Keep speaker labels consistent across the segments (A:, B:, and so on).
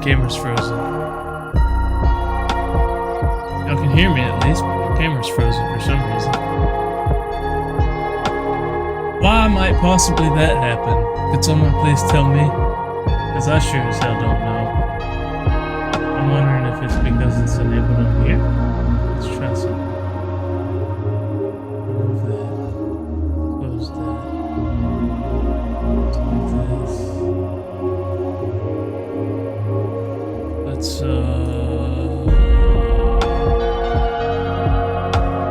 A: camera's frozen. Y'all can hear me at least, but the camera's frozen for some reason. Why might possibly that happen? Could someone please tell me? Because I sure as hell don't know. I'm wondering if it's because it's enabled up here. Let's try something. Remove that. Close that. Let's do this.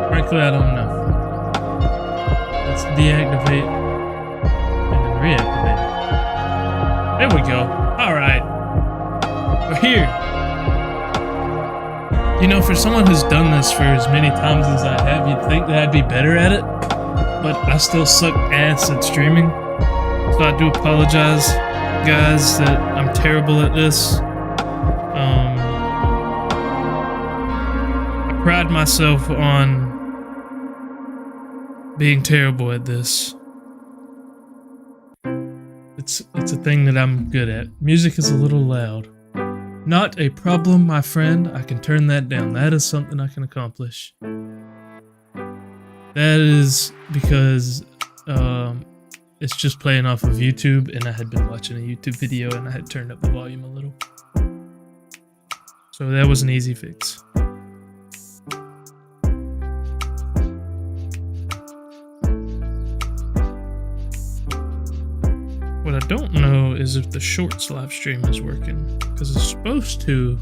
A: Frankly, I don't know. Let's deactivate and then reactivate. There we go. Alright. We're here. You know, for someone who's done this for as many times as I have, you'd think that I'd be better at it. But I still suck ass at streaming. So I do apologize, guys, that I'm terrible at this. I pride myself on being terrible at this. It's a thing that I'm good at. Music is a little loud. Not a problem, my friend. I can turn that down. That is something I can accomplish. That is because it's just playing off of YouTube, and I had been watching a YouTube video and I had turned up the volume a little. So that was an easy fix. What I don't know is if the Shorts live stream is working, because it's supposed to.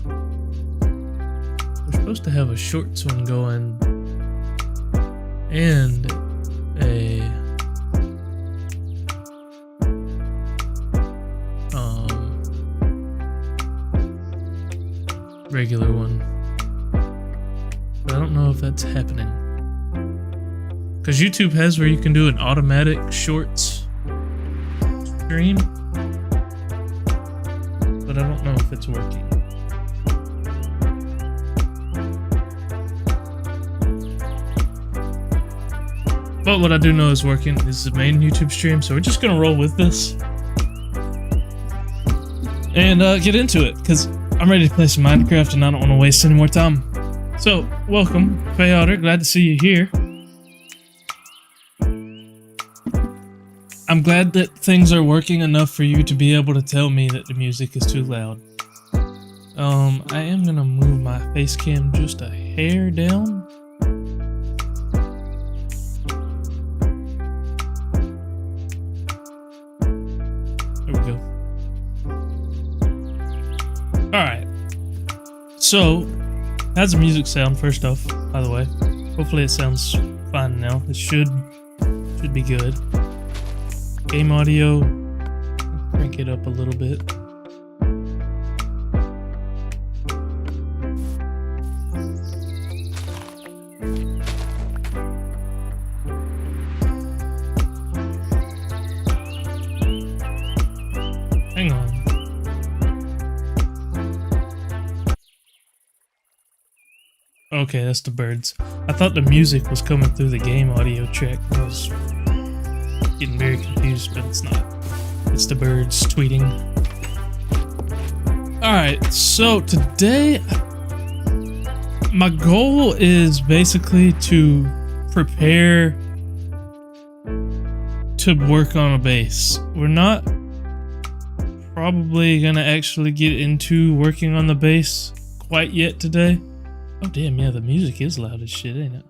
A: We're supposed to have a Shorts one going and a regular one, but I don't know if that's happening, because YouTube has where you can do an automatic Shorts stream, but I don't know if it's working. But what I do know is working is the main YouTube stream, so we're just gonna roll with this and get into it, because I'm ready to play some Minecraft and I don't want to waste any more time. So, welcome, Faye Otter, glad to see you here. I'm glad that things are working enough for you to be able to tell me that the music is too loud. I am gonna move my face cam just a hair down. There we go. Alright. So, how's the music sound first off, by the way? Hopefully it sounds fine now. It should be good. Game audio, crank it up a little bit. Hang on. Okay, that's the birds. I thought the music was coming through the game audio track. I was getting very confused, but it's not. It's the birds tweeting. Alright, so today my goal is basically to prepare to work on a base. We're not probably gonna actually get into working on the base quite yet today. Oh damn, yeah, the music is loud as shit, ain't it?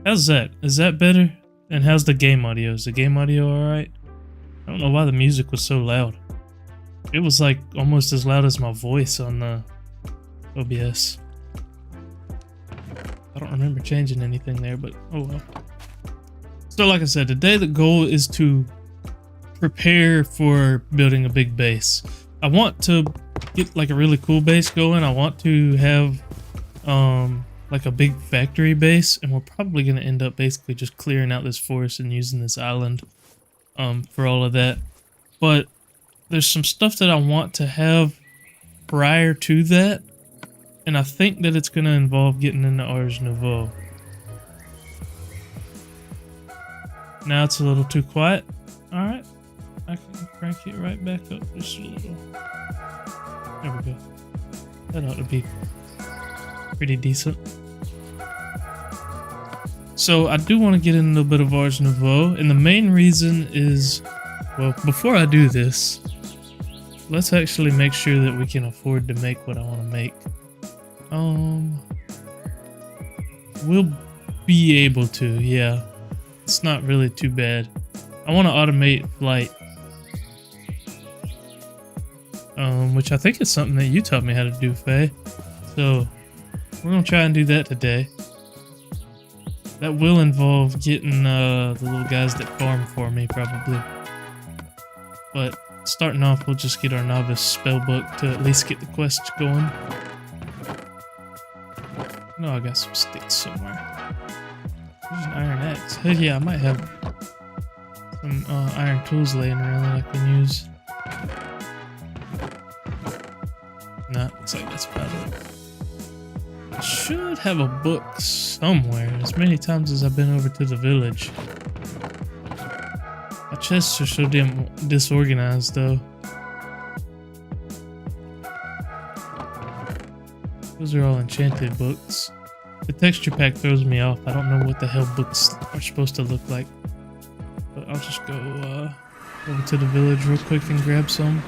A: How's that? Is that better? And how's the game audio? Is the game audio alright? I don't know why the music was so loud. It was like almost as loud as my voice on the OBS. I don't remember changing anything there, but oh well. So like I said, today the goal is to prepare for building a big base. I want to get like a really cool base going. I want to have like a big factory base, and we're probably going to end up basically just clearing out this forest and using this island for all of that. But there's some stuff that I want to have prior to that, and I think that it's going to involve getting into Ars Nouveau. Now it's a little too quiet. Alright, I can crank crank it right back up just a little. There we go. That ought to be pretty decent. So I do want to get in a little bit of Ars Nouveau, and the main reason is, well, before I do this, let's actually make sure that we can afford to make what I want to make. We'll be able to, yeah. It's not really too bad. I want to automate flight. Which I think is something that you taught me how to do, Faye. So we're gonna try and do that today. That will involve getting the little guys that farm for me, probably. But starting off, we'll just get our novice spellbook to at least get the quest going. No, I got some sticks somewhere. There's an iron axe. Hey, yeah, I might have some iron tools laying around that I can use. Nah, looks like that's about it. I should have a book somewhere, as many times as I've been over to the village. My chests are so damn disorganized, though. Those are all enchanted books. The texture pack throws me off. I don't know what the hell books are supposed to look like. But I'll just go over to the village real quick and grab some.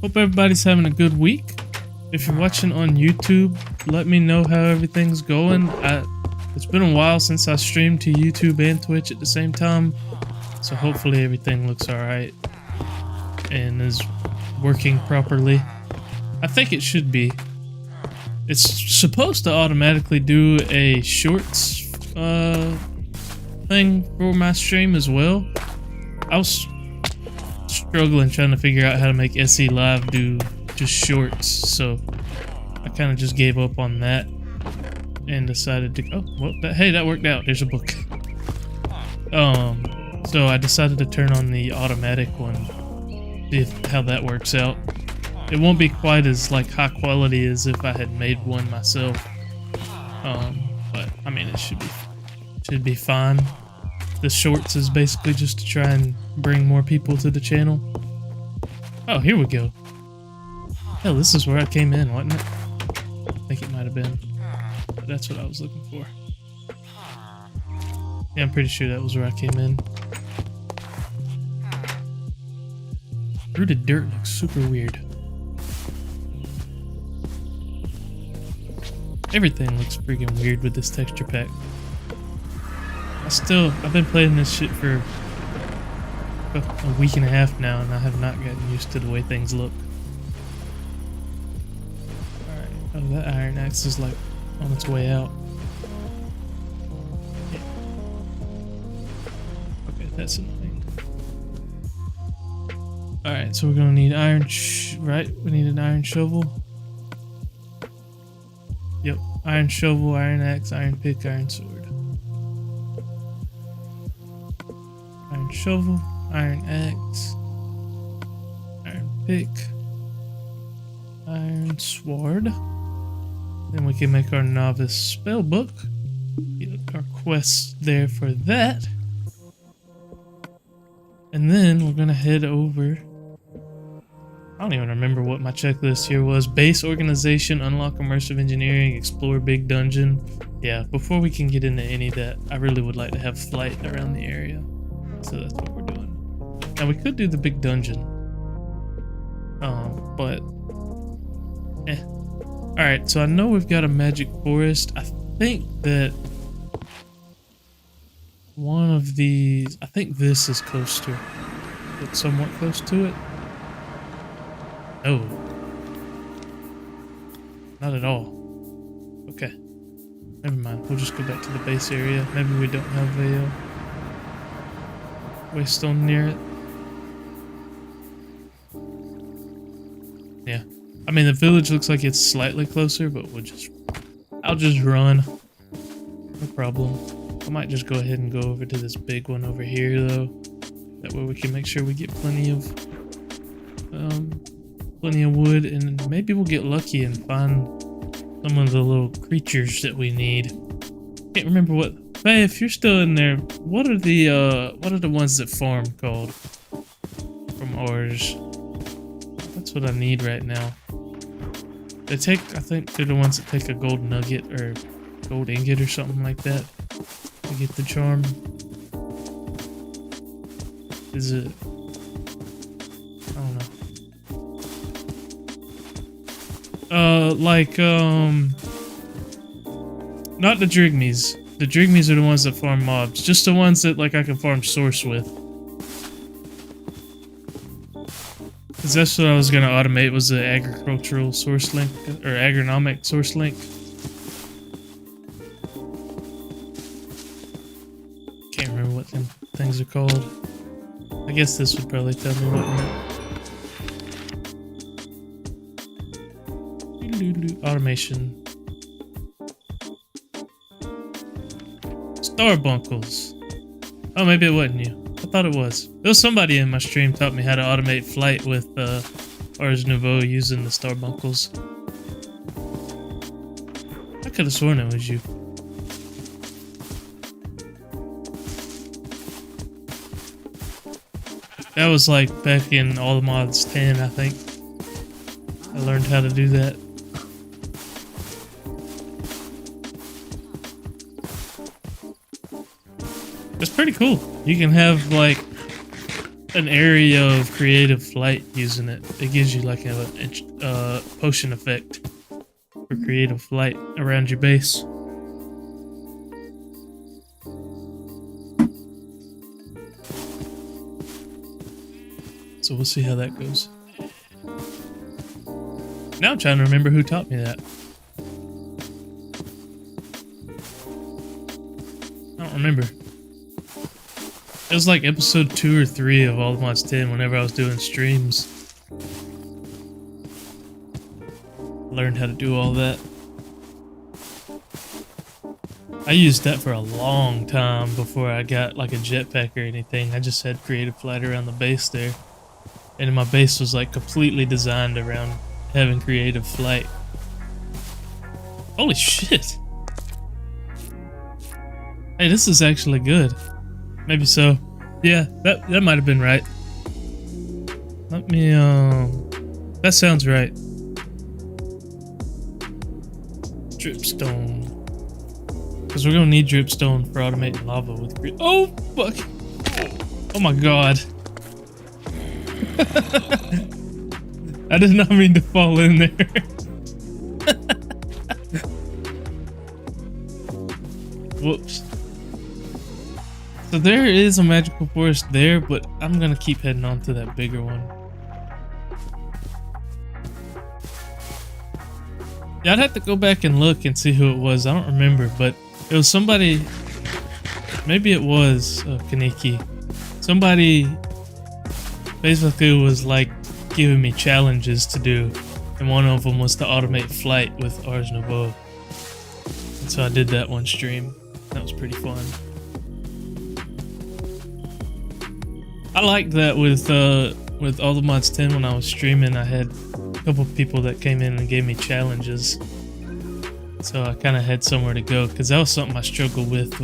A: Hope everybody's having a good week. If you're watching on YouTube, let me know how everything's going. It's been a while since I streamed to YouTube and Twitch at the same time, so hopefully everything looks alright and is working properly. I think it should be. It's supposed to automatically do a shorts thing for my stream as well. I was struggling trying to figure out how to make SE Live do just shorts, so I kind of just gave up on that and decided to hey, that worked out. There's a book. So I decided to turn on the automatic one, see how that works out. It won't be quite as like high quality as if I had made one myself, but I mean it should be fine. The shorts is basically just to try and bring more people to the channel. Oh, here we go. Hell, this is where I came in, wasn't it? I think it might have been. But that's what I was looking for. Yeah, I'm pretty sure that was where I came in. Rooted dirt looks super weird. Everything looks freaking weird with this texture pack. I've been playing this shit for a week and a half now, and I have not gotten used to the way things look. Alright, oh, that iron axe is like on its way out. Yeah. Okay, that's annoying. Alright, so we're gonna need iron, right? We need an iron shovel. Yep, iron shovel, iron axe, iron pick, iron sword. Iron shovel, iron axe, iron pick, iron sword. Then we can make our novice spell book. Get our quest there for that. And then we're gonna head over. I don't even remember what my checklist here was. Base organization, unlock immersive engineering, explore big dungeon. Yeah, before we can get into any of that, I really would like to have flight around the area. So that's what we're doing. Now we could do the big dungeon. But Alright, so I know we've got a magic forest. I think that one of these, I think this is close to it. It's somewhat close to it. No. Not at all. Okay. Never mind. We'll just go back to the base area. Maybe we don't have a waystone near it. Yeah. I mean, the village looks like it's slightly closer, but I'll just run. No problem. I might just go ahead and go over to this big one over here, though. That way we can make sure we get plenty of wood, and maybe we'll get lucky and find some of the little creatures that we need. Can't remember what. Hey, if you're still in there, what are the ones that farm called? From ours. That's what I need right now. They take, I think they're the ones that take a gold nugget or gold ingot or something like that to get the charm. Is it? I don't know. Not the Drigmies. The Drigmies are the ones that farm mobs. Just the ones that, like, I can farm source with. Because that's what I was going to automate, was the agricultural source link, or agronomic source link. Can't remember what them things are called. I guess this would probably tell me what meant. Automation. Starbunkles. Oh, maybe it wasn't you. I thought it was. It was somebody in my stream taught me how to automate flight with Ars Nouveau using the Starbunkles. I could have sworn it was you. That was like back in All the Mods 10, I think. I learned how to do that. It's pretty cool. You can have like an area of creative flight using it. It gives you like a potion effect for creative flight around your base. So we'll see how that goes. Now I'm trying to remember who taught me that. I don't remember. It was like episode 2 or 3 of All the Mods 10 whenever I was doing streams. Learned how to do all that. I used that for a long time before I got like a jetpack or anything. I just had creative flight around the base there. And my base was like completely designed around having creative flight. Holy shit! Hey, this is actually good. Maybe so. Yeah, that might have been right. Let me, that sounds right. Dripstone. Because we're gonna need dripstone for automating lava with oh, fuck! Oh my god. I did not mean to fall in there. Whoops. So there is a magical forest there, but I'm gonna keep heading on to that bigger one. Yeah, I'd have to go back and look and see who it was. I don't remember, but it was somebody. Maybe it was Kaneki. Somebody basically was like giving me challenges to do, and one of them was to automate flight with Ars Nouveau. And so I did that one stream. That was pretty fun. I liked that with All the Mods 10 when I was streaming. I had a couple people that came in and gave me challenges, so I kind of had somewhere to go, because that was something I struggled with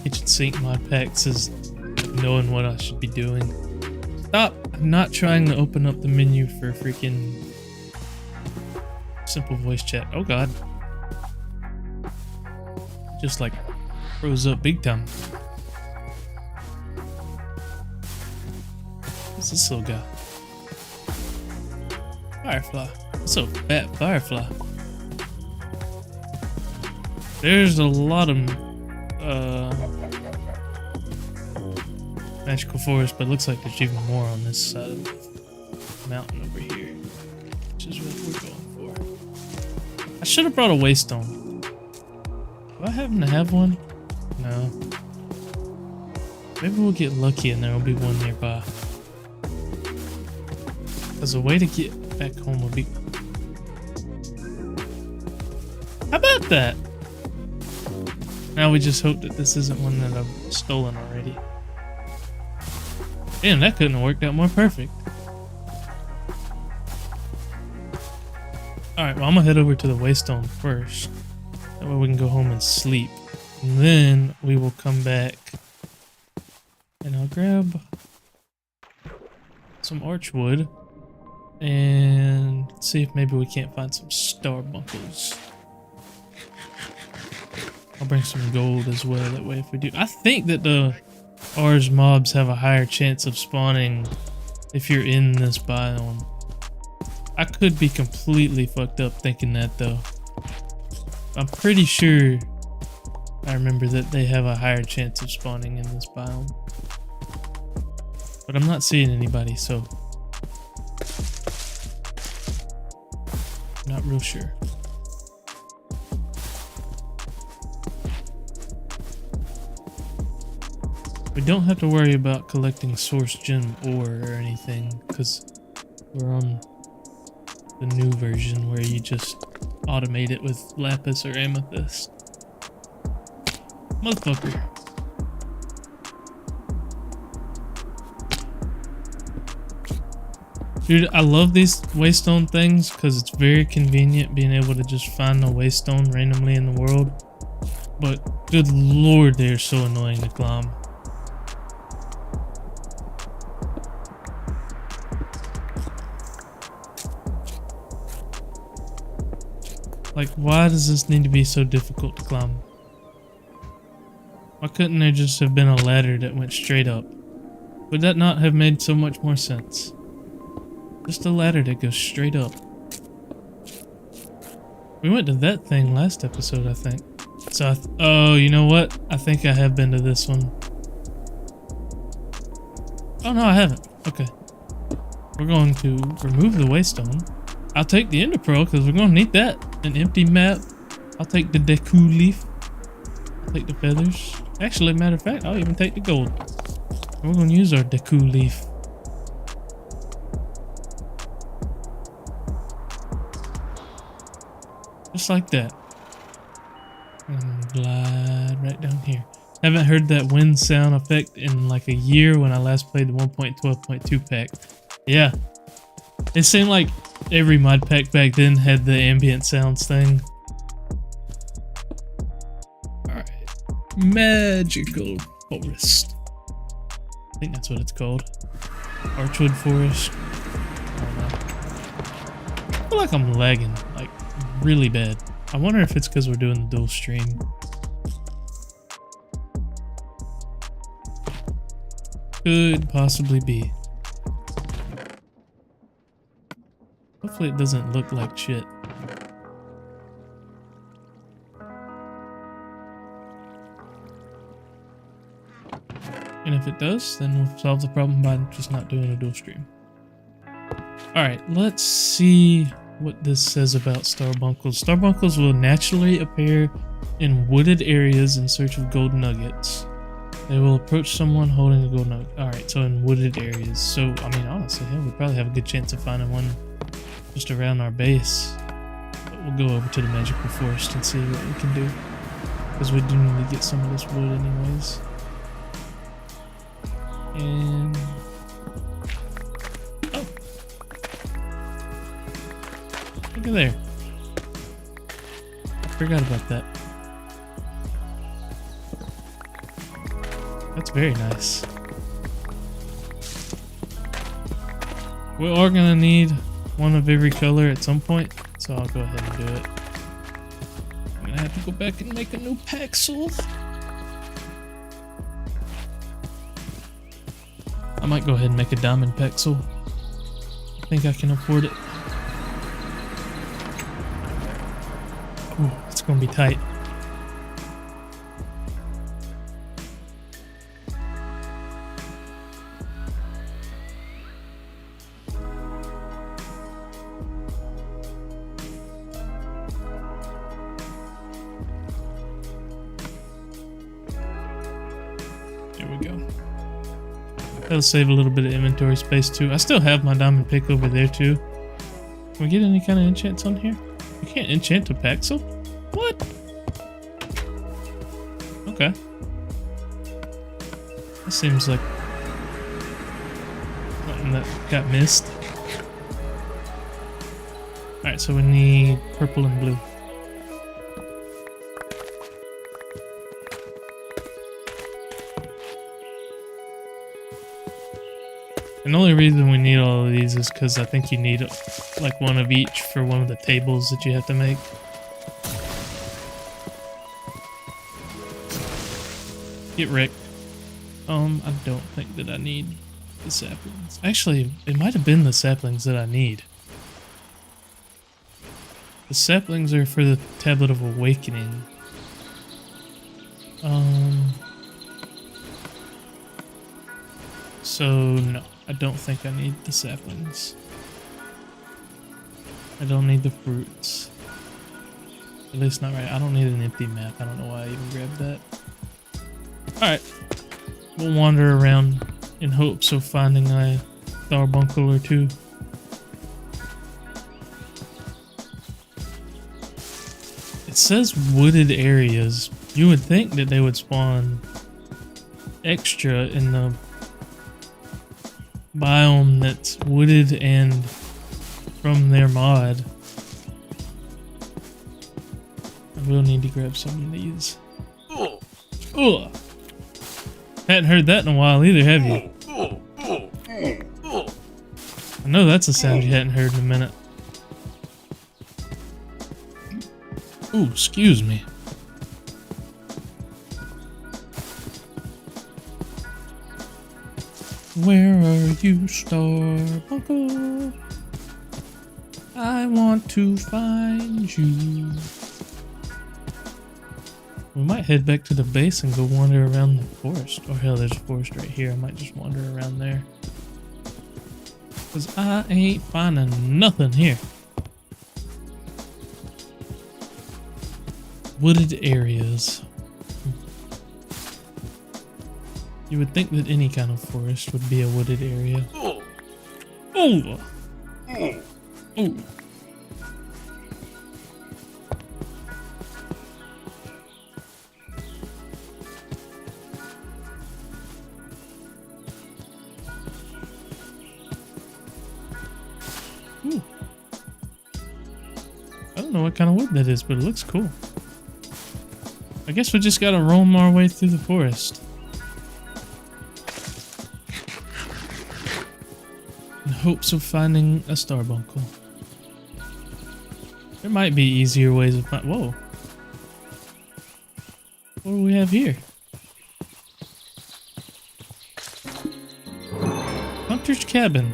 A: kitchen sink mod packs, is knowing what I should be doing. Stop! I'm not trying to open up the menu for freaking simple voice chat. Oh god. Just like froze up big time. What's this little guy? Firefly. What's a fat firefly? There's a lot of magical forest, but it looks like there's even more on this side of the mountain over here, which is what we're going for. I should have brought a waystone. Do I happen to have one? No. Maybe we'll get lucky and there will be one nearby. Because a way to get back home would be... How about that? Now we just hope that this isn't one that I've stolen already. Damn, that couldn't have worked out more perfect. Alright, well I'm gonna head over to the waystone first. That way we can go home and sleep. And then we will come back and I'll grab some archwood and see if maybe we can't find some starbuckles. I'll bring some gold as well, that way if we do. I think that the Ars mobs have a higher chance of spawning if you're in this biome. I could be completely fucked up thinking that though. I'm pretty sure I remember that they have a higher chance of spawning in this biome. But I'm not seeing anybody, so I'm not real sure. We don't have to worry about collecting source gem ore or anything, because we're on the new version where you just automate it with lapis or amethyst. Motherfucker. Dude, I love these waystone things because it's very convenient being able to just find a waystone randomly in the world. But good lord, they're so annoying to climb. Like, why does this need to be so difficult to climb? Why couldn't there just have been a ladder that went straight up? Would that not have made so much more sense? Just a ladder that goes straight up. We went to that thing last episode, I think. So, oh, you know what? I think I have been to this one. Oh, no, I haven't. Okay. We're going to remove the waystone. I'll take the ender pearl because we're going to need that. An empty map. I'll take the Deku leaf. I'll take the feathers. Actually, matter of fact, I'll even take the gold. We're going to use our Deku leaf. Just like that. And glide right down here. Haven't heard that wind sound effect in like a year when I last played the 1.12.2 pack. Yeah. It seemed like every mod pack back then had the ambient sounds thing. Alright. Magical forest. I think that's what it's called. Archwood forest. I don't know. I feel like I'm lagging, like really bad. I wonder if it's because we're doing the dual stream. Could possibly be. Hopefully it doesn't look like shit. And if it does, then we'll solve the problem by just not doing a dual stream. Alright, let's see what this says about starbuckles. Starbuckles will naturally appear in wooded areas in search of gold nuggets. They will approach someone holding a gold nugget. Alright, so in wooded areas. So, I mean, honestly, yeah, we probably have a good chance of finding one just around our base. But we'll go over to the magical forest and see what we can do. Because we do need to get some of this wood anyways. And... oh! Look at there. I forgot about that. That's very nice. We are gonna need one of every color at some point, so I'll go ahead and do it. I'm gonna have to go back and make a new paxel. I might go ahead and make a diamond paxel. I think I can afford it. Ooh, it's gonna be tight. There we go. That'll save a little bit of inventory space too. I still have my diamond pick over there too. Can we get any kind of enchants on here? You can't enchant a paxel? What? Okay. That seems like something that got missed. Alright, so we need purple and blue. And the only reason we need all of these is because I think you need like one of each for one of the tables that you have to make. Get wrecked. I don't think that I need the saplings. Actually, it might have been the saplings that I need. The saplings are for the Tablet of Awakening. So no, I don't think I need the saplings. I don't need the fruits. At least not right. I don't need an empty map. I don't know why I even grabbed that. Alright. We'll wander around in hopes of finding a Starbuncle or two. It says wooded areas. You would think that they would spawn extra in the biome that's wooded and from their mod. I will need to grab some of these. Ugh. Hadn't heard that in a while either, have you? I know that's a sound you hadn't heard in a minute. Ooh, excuse me. Where are you, Starbuncle? I want to find you. We might head back to the base and go wander around the forest. Or hell, there's a forest right here. I might just wander around there. Because I ain't finding nothing here. Wooded areas. You would think that any kind of forest would be a wooded area. Oh! Oh! Oh! Ooh. I don't know what kind of wood that is, but it looks cool. I guess we just gotta roam our way through the forest. In hopes of finding a Starbuncle. There might be easier ways of finding. Whoa. What do we have here? Hunter's cabin.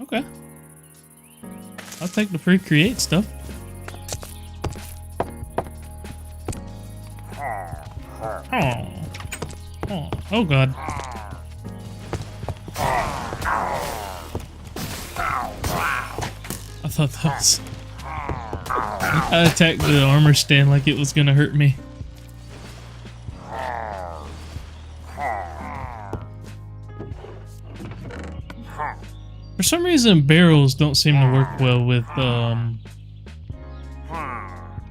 A: Okay. I'll take the pre-create stuff. Oh. Oh, oh god. I thought that was... I attacked the armor stand like it was gonna hurt me. For some reason, barrels don't seem to work well with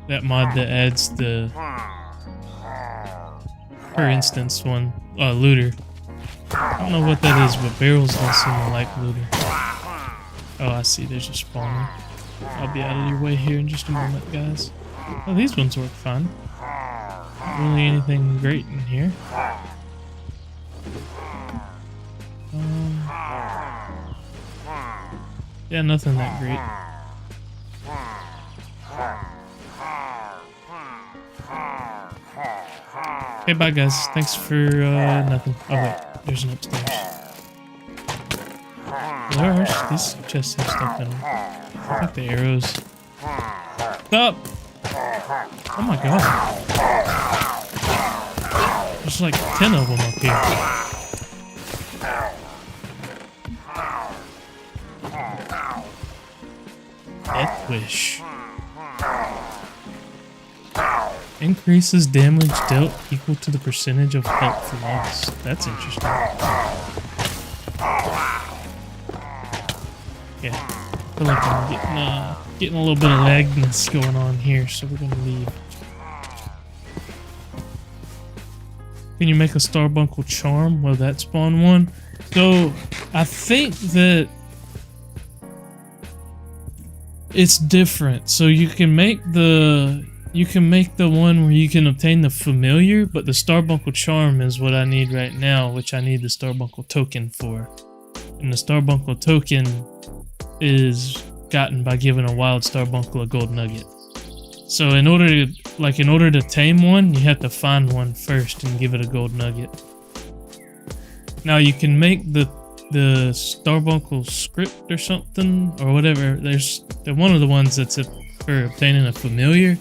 A: that mod that adds the per instance one, looter. I don't know what that is, but barrels don't seem to like looter. Oh, I see. There's a spawner. I'll be out of your way here in just a moment, guys. Oh, these ones work fine. Not really anything great in here. Yeah, nothing that great. Okay, bye guys. Thanks for nothing. Oh wait, there's an upstairs. There are these chests have stuff in them. I like the arrows. Stop! Oh my god. There's like 10 of them up here. Death Wish. Increases damage dealt equal to the percentage of health lost. That's interesting. Yeah, I feel like I'm getting a little bit of lagness going on here, so we're gonna leave. Can you make a Starbuncle charm? Well, that spawned one. So I think that it's different. So you can make the you can make the one where you can obtain the familiar, but the Starbuncle charm is what I need right now, which I need the Starbuncle token for. And the Starbuncle token is gotten by giving a wild Starbuncle a gold nugget. So in order to tame one, you have to find one first and give it a gold nugget. Now you can make the Starbuncle script or something or whatever. They're one of the ones that's for obtaining a familiar.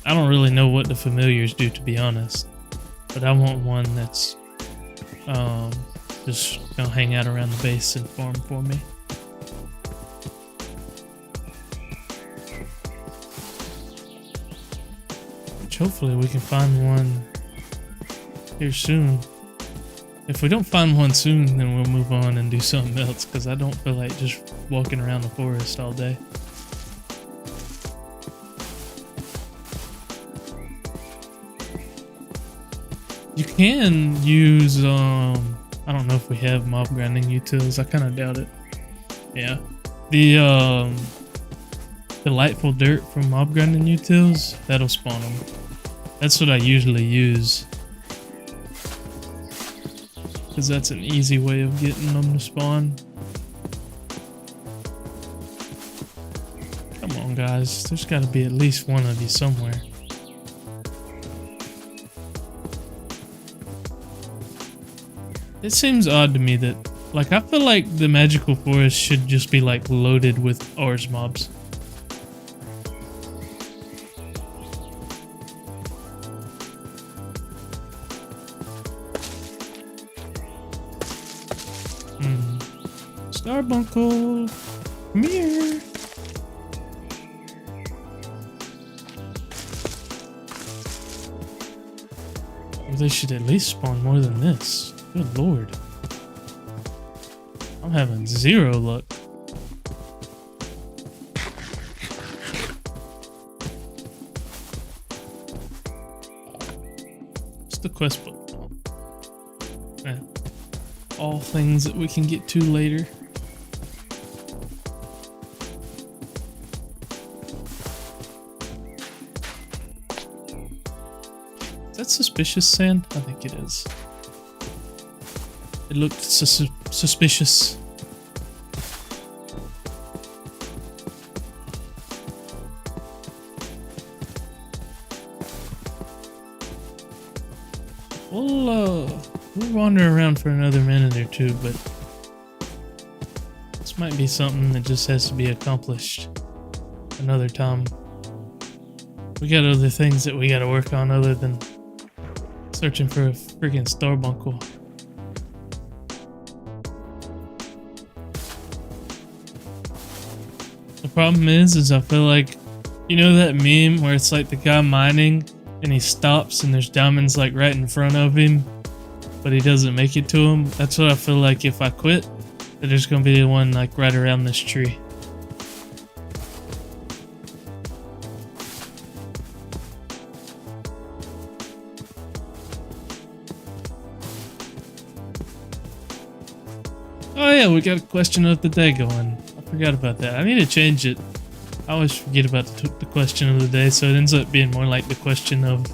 A: I don't really know what the familiars do, to be honest, but I want one that's just gonna hang out around the base and farm for me. Which hopefully we can find one here soon. If we don't find one soon, then we'll move on and do something else, because I don't feel like just walking around the forest all day. You can use, I don't know if we have mob grinding utils. I kind of doubt it. Yeah. The delightful dirt from mob grinding utils, that'll spawn them. That's what I usually use, because that's an easy way of getting them to spawn. Come on, guys. There's got to be at least one of you somewhere. It seems odd to me that, like, I feel like the magical forest should just be, like, loaded with ores mobs. Starbuncle, come here. Well, they should at least spawn more than this. Good lord. I'm having zero luck. What's the quest book? Yeah. All things that we can get to later. Is that suspicious sand? I think it is. It looked suspicious. We'll wander around for another minute or two, but this might be something that just has to be accomplished another time. We got other things that we gotta work on other than searching for a freaking Starbuncle. The problem is I feel like, you know that meme where it's like the guy mining and he stops and there's diamonds like right in front of him, but he doesn't make it to him? That's what I feel like if I quit, that there's gonna be one like right around this tree. Oh yeah, we got a question of the day going. I forgot about that. I need to change it. I always forget about the question of the day, so it ends up being more like the question of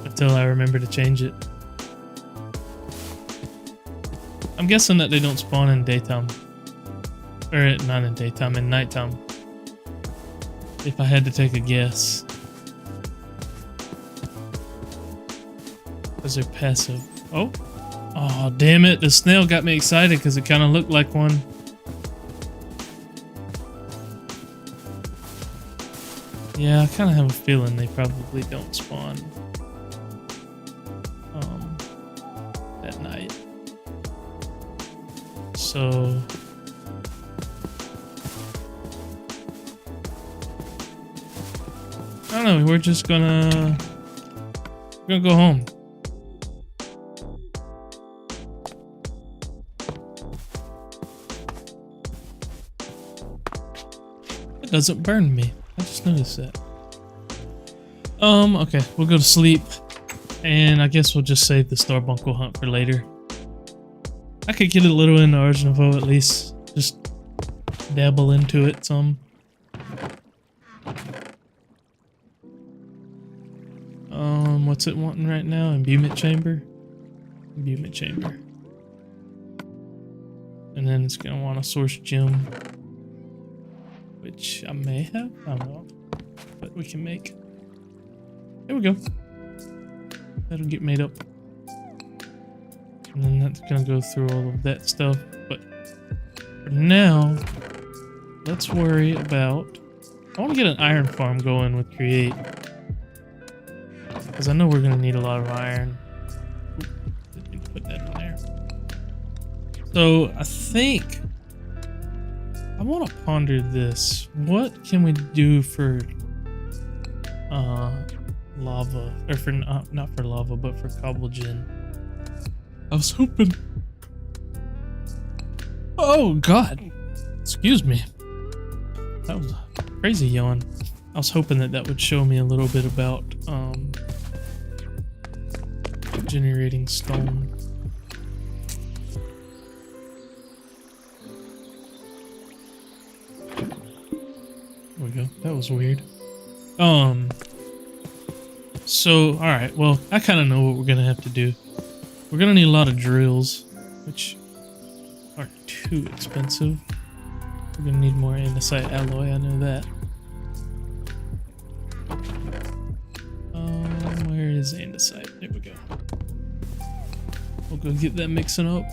A: until I remember to change it. I'm guessing that they don't spawn in daytime. Or not in daytime, in nighttime. If I had to take a guess. Because they're passive. Oh! Oh, damn it. The snail got me excited because it kind of looked like one. Yeah, I kind of have a feeling they probably don't spawn at night. So I don't know, we're gonna go home. It doesn't burn me. I just noticed that. Okay, we'll go to sleep, and I guess we'll just save the Starbuncle hunt for later. I could get a little into Arch Nouveau at least, just dabble into it some. What's it wanting right now? Imbuement chamber. Imbuement chamber. And then it's gonna want a source gem, which I may have. I don't know, but we can make. There we go. That'll get made up. And then that's gonna go through all of that stuff. But for now, let's worry about. I want to get an iron farm going with create, because I know we're gonna need a lot of iron. Didn't need to put that in there. So I think I want to ponder this. What can we do for lava, or for not for lava, but for cobblegen? I was hoping. Oh God! Excuse me. That was a crazy yawn. I was hoping that would show me a little bit about generating stone. There we go. That was weird. So, alright, well, I kind of know what we're going to have to do. We're going to need a lot of drills, which aren't too expensive. We're going to need more andesite alloy, I know that. Where is andesite? There we go. We'll go get that mixing up.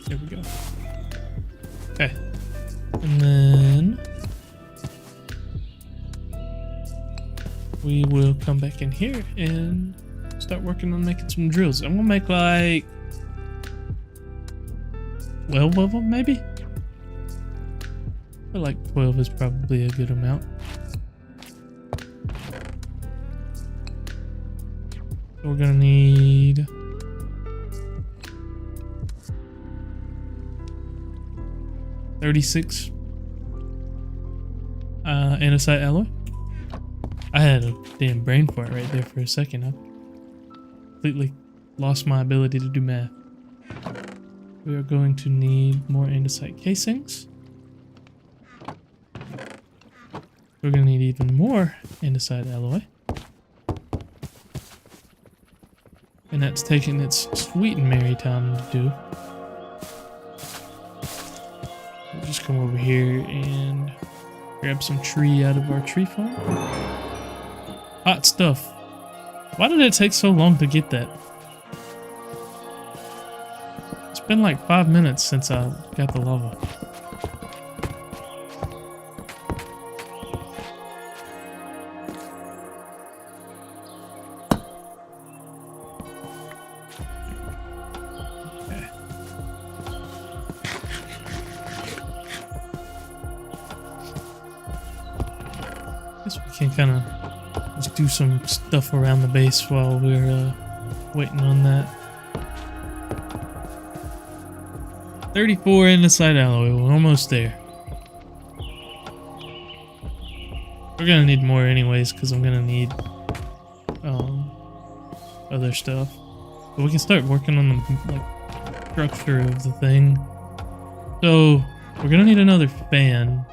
A: There we go. Okay. And then we will come back in here and start working on making some drills. I'm gonna make like 12 of them, maybe? I feel like 12 is probably a good amount. So we're gonna need 36 andesite alloy. I had a damn brain fart right there for a second. I completely lost my ability to do math. We are going to need more andesite casings. We're going to need even more andesite alloy. And that's taking its sweet and merry time to do. We'll just come over here and grab some tree out of our tree farm. Hot stuff. Why did it take so long to get that? It's been like 5 minutes since I got the lava. Can kind of just do some stuff around the base while we're waiting on that. 34 andesite alloy, we're almost there. We're gonna need more anyways, because I'm gonna need other stuff. But we can start working on the like structure of the thing. So we're gonna need another fan.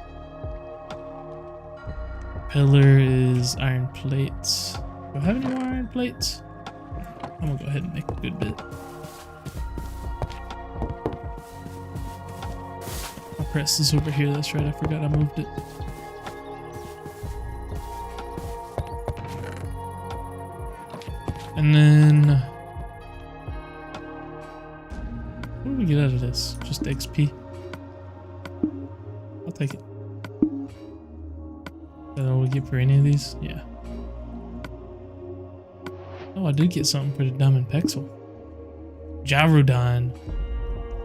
A: Pillar is iron plates. Do I have any more iron plates? I'm gonna go ahead and make a good bit. My press is over here, that's right, I forgot I moved it. And then what do we get out of this? Just XP. I'll take it. Is that all we get for any of these? Yeah. Oh, I did get something for the diamond pexel. Gyrodyne.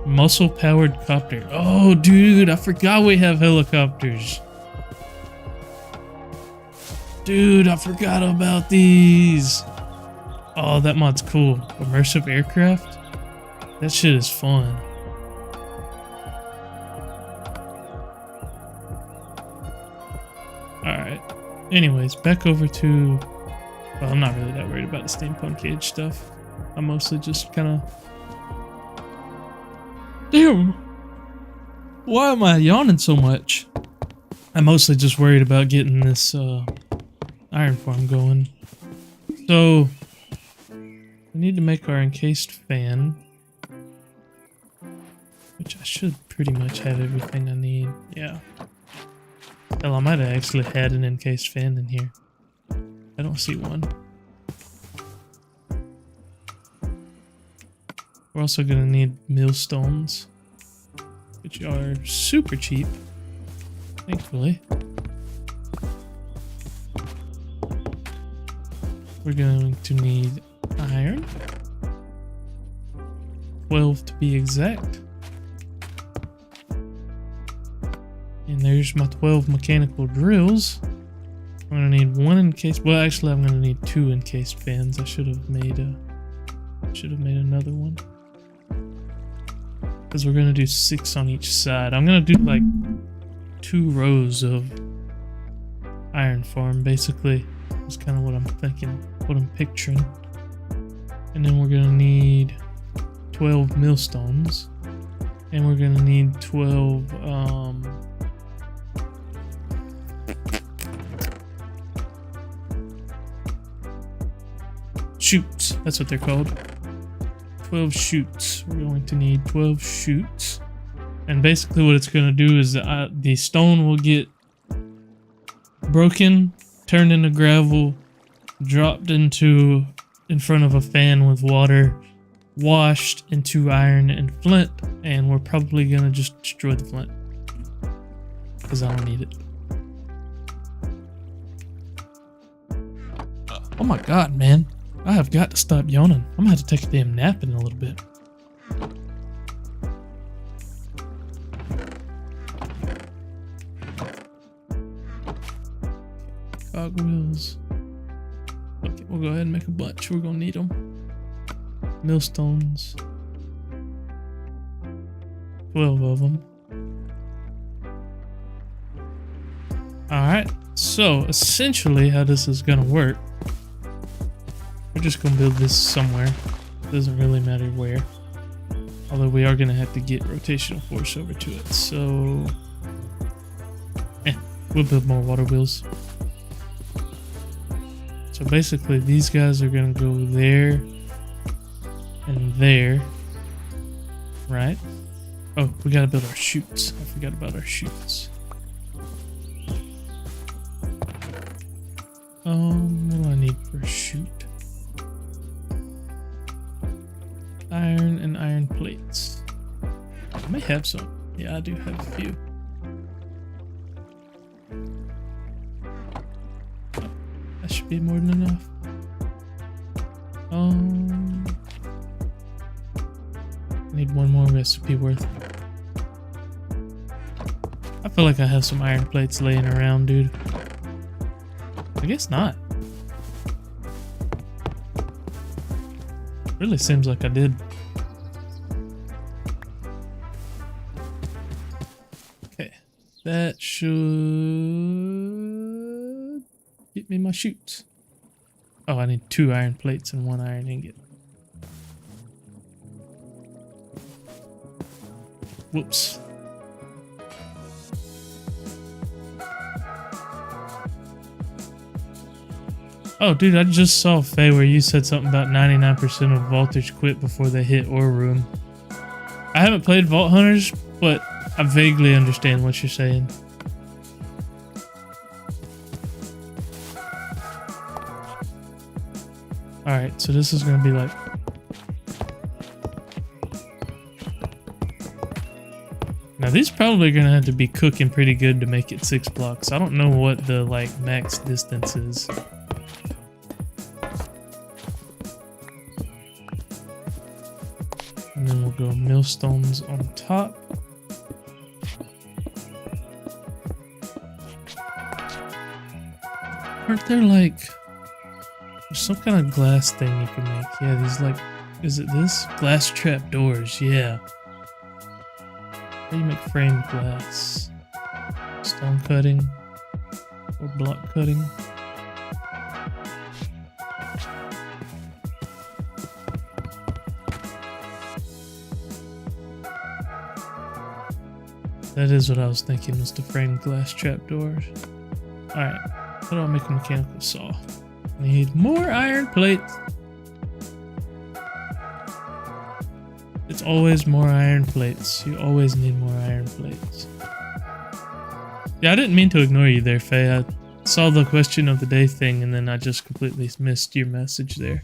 A: Muscle powered copter. Oh, dude, I forgot we have helicopters. Dude, I forgot about these. Oh, that mod's cool. Immersive aircraft. That shit is fun. Alright. Anyways, back over to... Well, I'm not really that worried about the steampunk age stuff. I'm mostly just kind of... Damn! Why am I yawning so much? I'm mostly just worried about getting this iron farm going. So we need to make our encased fan, which I should pretty much have everything I need. Yeah. Hell, I might have actually had an encased fan in here. I don't see one. We're also gonna need millstones, which are super cheap, thankfully. We're going to need iron, 12 to be exact. And there's my 12 mechanical drills. I'm gonna need one encased. Well, actually, I'm gonna need 2 encased fans. I should have made another one, because we're gonna do 6 on each side. I'm gonna do like 2 rows of iron farm, basically. That's kind of what I'm thinking, what I'm picturing. And then we're gonna need 12 millstones, and we're gonna need 12 shoots. That's what they're called. 12 shoots. We're going to need 12 shoots. And basically what it's going to do is the stone will get broken, turned into gravel, dropped in front of a fan with water, washed into iron and flint, and we're probably going to just destroy the flint, because I don't need it. Oh my god, man. I have got to stop yawning. I'm gonna have to take a damn nap in a little bit. Cogwheels. Okay, we'll go ahead and make a bunch. We're gonna need them. Millstones. 12 of them. Alright, so essentially how this is gonna work. We're just gonna build this somewhere. Doesn't really matter where. Although we are gonna have to get rotational force over to it. So we'll build more water wheels. So basically these guys are gonna go there and there. Right? Oh, we gotta build our chutes. I forgot about our chutes. What do I need for a chute? Iron and iron plates. I may have some. Yeah, I do have a few. Oh, that should be more than enough. I need one more recipe worth. I feel like I have some iron plates laying around, dude. I guess not. Really seems like I did. Okay, that should get me my chutes. Oh, I need 2 iron plates and 1 iron ingot. Whoops. Oh, dude, I just saw Faye where you said something about 99% of vaulters quit before they hit ore room. I haven't played Vault Hunters, but I vaguely understand what you're saying. Alright, so this is gonna be like... Now these probably gonna have to be cooking pretty good to make it 6 blocks. I don't know what the like max distance is. And then we'll go millstones on top. Aren't there like... There's some kind of glass thing you can make. Yeah, these like... Is it this? Glass trap doors, yeah. How do you make framed glass? Stone cutting? Or block cutting? That is what I was thinking, was the framed glass trapdoors. Alright, how do I make a mechanical saw? Need more iron plates. It's always more iron plates. You always need more iron plates. Yeah, I didn't mean to ignore you there, Faye. I saw the question of the day thing and then I just completely missed your message there.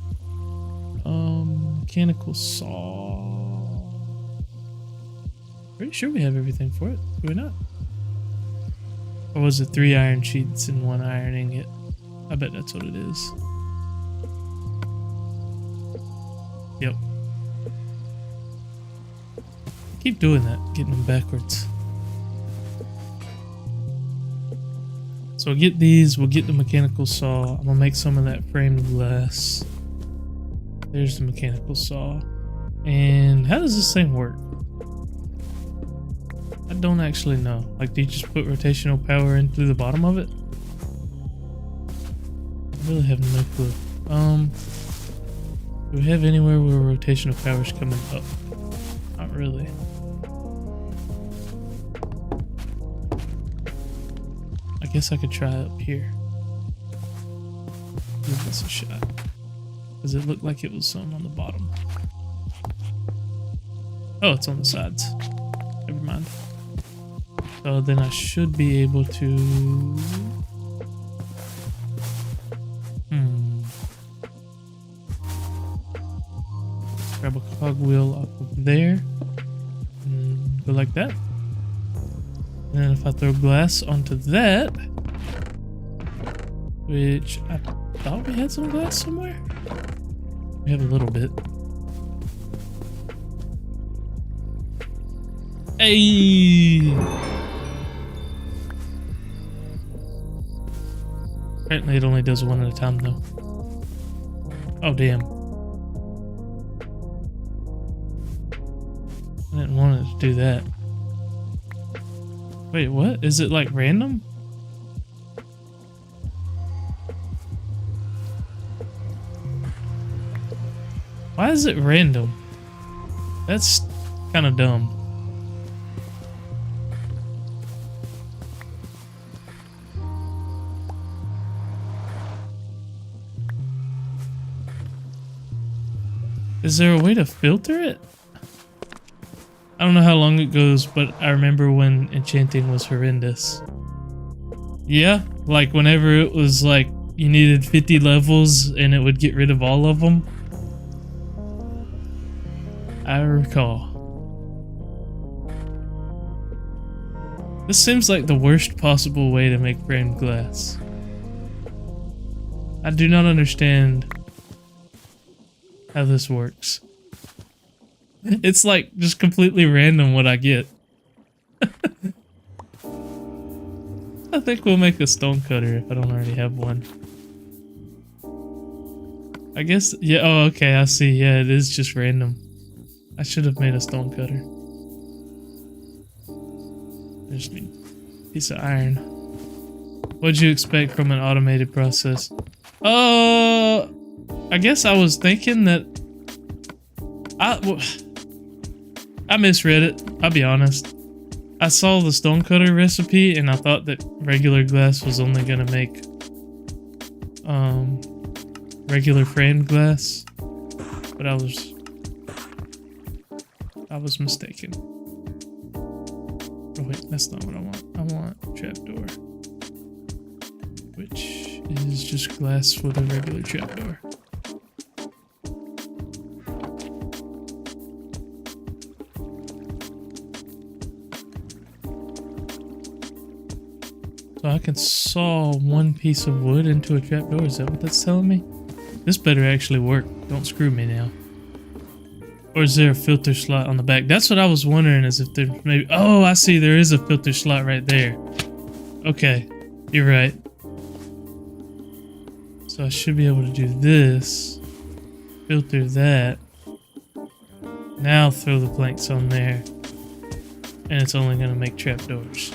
A: Mechanical saw. Pretty sure we have everything for it. Do we not? Or was it 3 iron sheets and 1 iron ingot? I bet that's what it is. Yep. Keep doing that, getting them backwards. So we'll get these, we'll get the mechanical saw. I'm gonna make some of that framed glass. There's the mechanical saw. And how does this thing work? I don't actually know. Like, do you just put rotational power in through the bottom of it? I really have no clue. Do we have anywhere where rotational power is coming up? Not really. I guess I could try up here. Give this a shot. Does it look like it was something on the bottom? Oh, it's on the sides. Never mind. So then I should be able to... Grab a cogwheel off of there. And go like that. And then if I throw glass onto that... Which I thought we had some glass somewhere. We have a little bit. Hey! Apparently it only does one at a time though. Oh damn. I didn't want it to do that. Wait, what? Is it like random? Why is it random? That's kind of dumb. Is there a way to filter it? I don't know how long it goes, but I remember when enchanting was horrendous. Yeah, like whenever it was like you needed 50 levels and it would get rid of all of them. I recall. This seems like the worst possible way to make framed glass. I do not understand how this works. It's like just completely random what I get. I think we'll make a stone cutter if I don't already have one. I guess, yeah, oh okay, I see. Yeah, it is just random. I should have made a stone cutter. I just need a piece of iron. What'd you expect from an automated process? I guess I was thinking that I misread it, I'll be honest. I saw the stone cutter recipe and I thought that regular glass was only gonna make regular framed glass, but I was mistaken. Oh wait, that's not what I want. I want trapdoor, which is just glass with a regular trapdoor. So I can saw one piece of wood into a trapdoor. Is that what that's telling me? This better actually work. Don't screw me now. Or is there a filter slot on the back? That's what I was wondering, is if there maybe... Oh, I see. There is a filter slot right there. Okay. You're right. So I should be able to do this. Filter that. Now throw the planks on there. And it's only going to make trapdoors.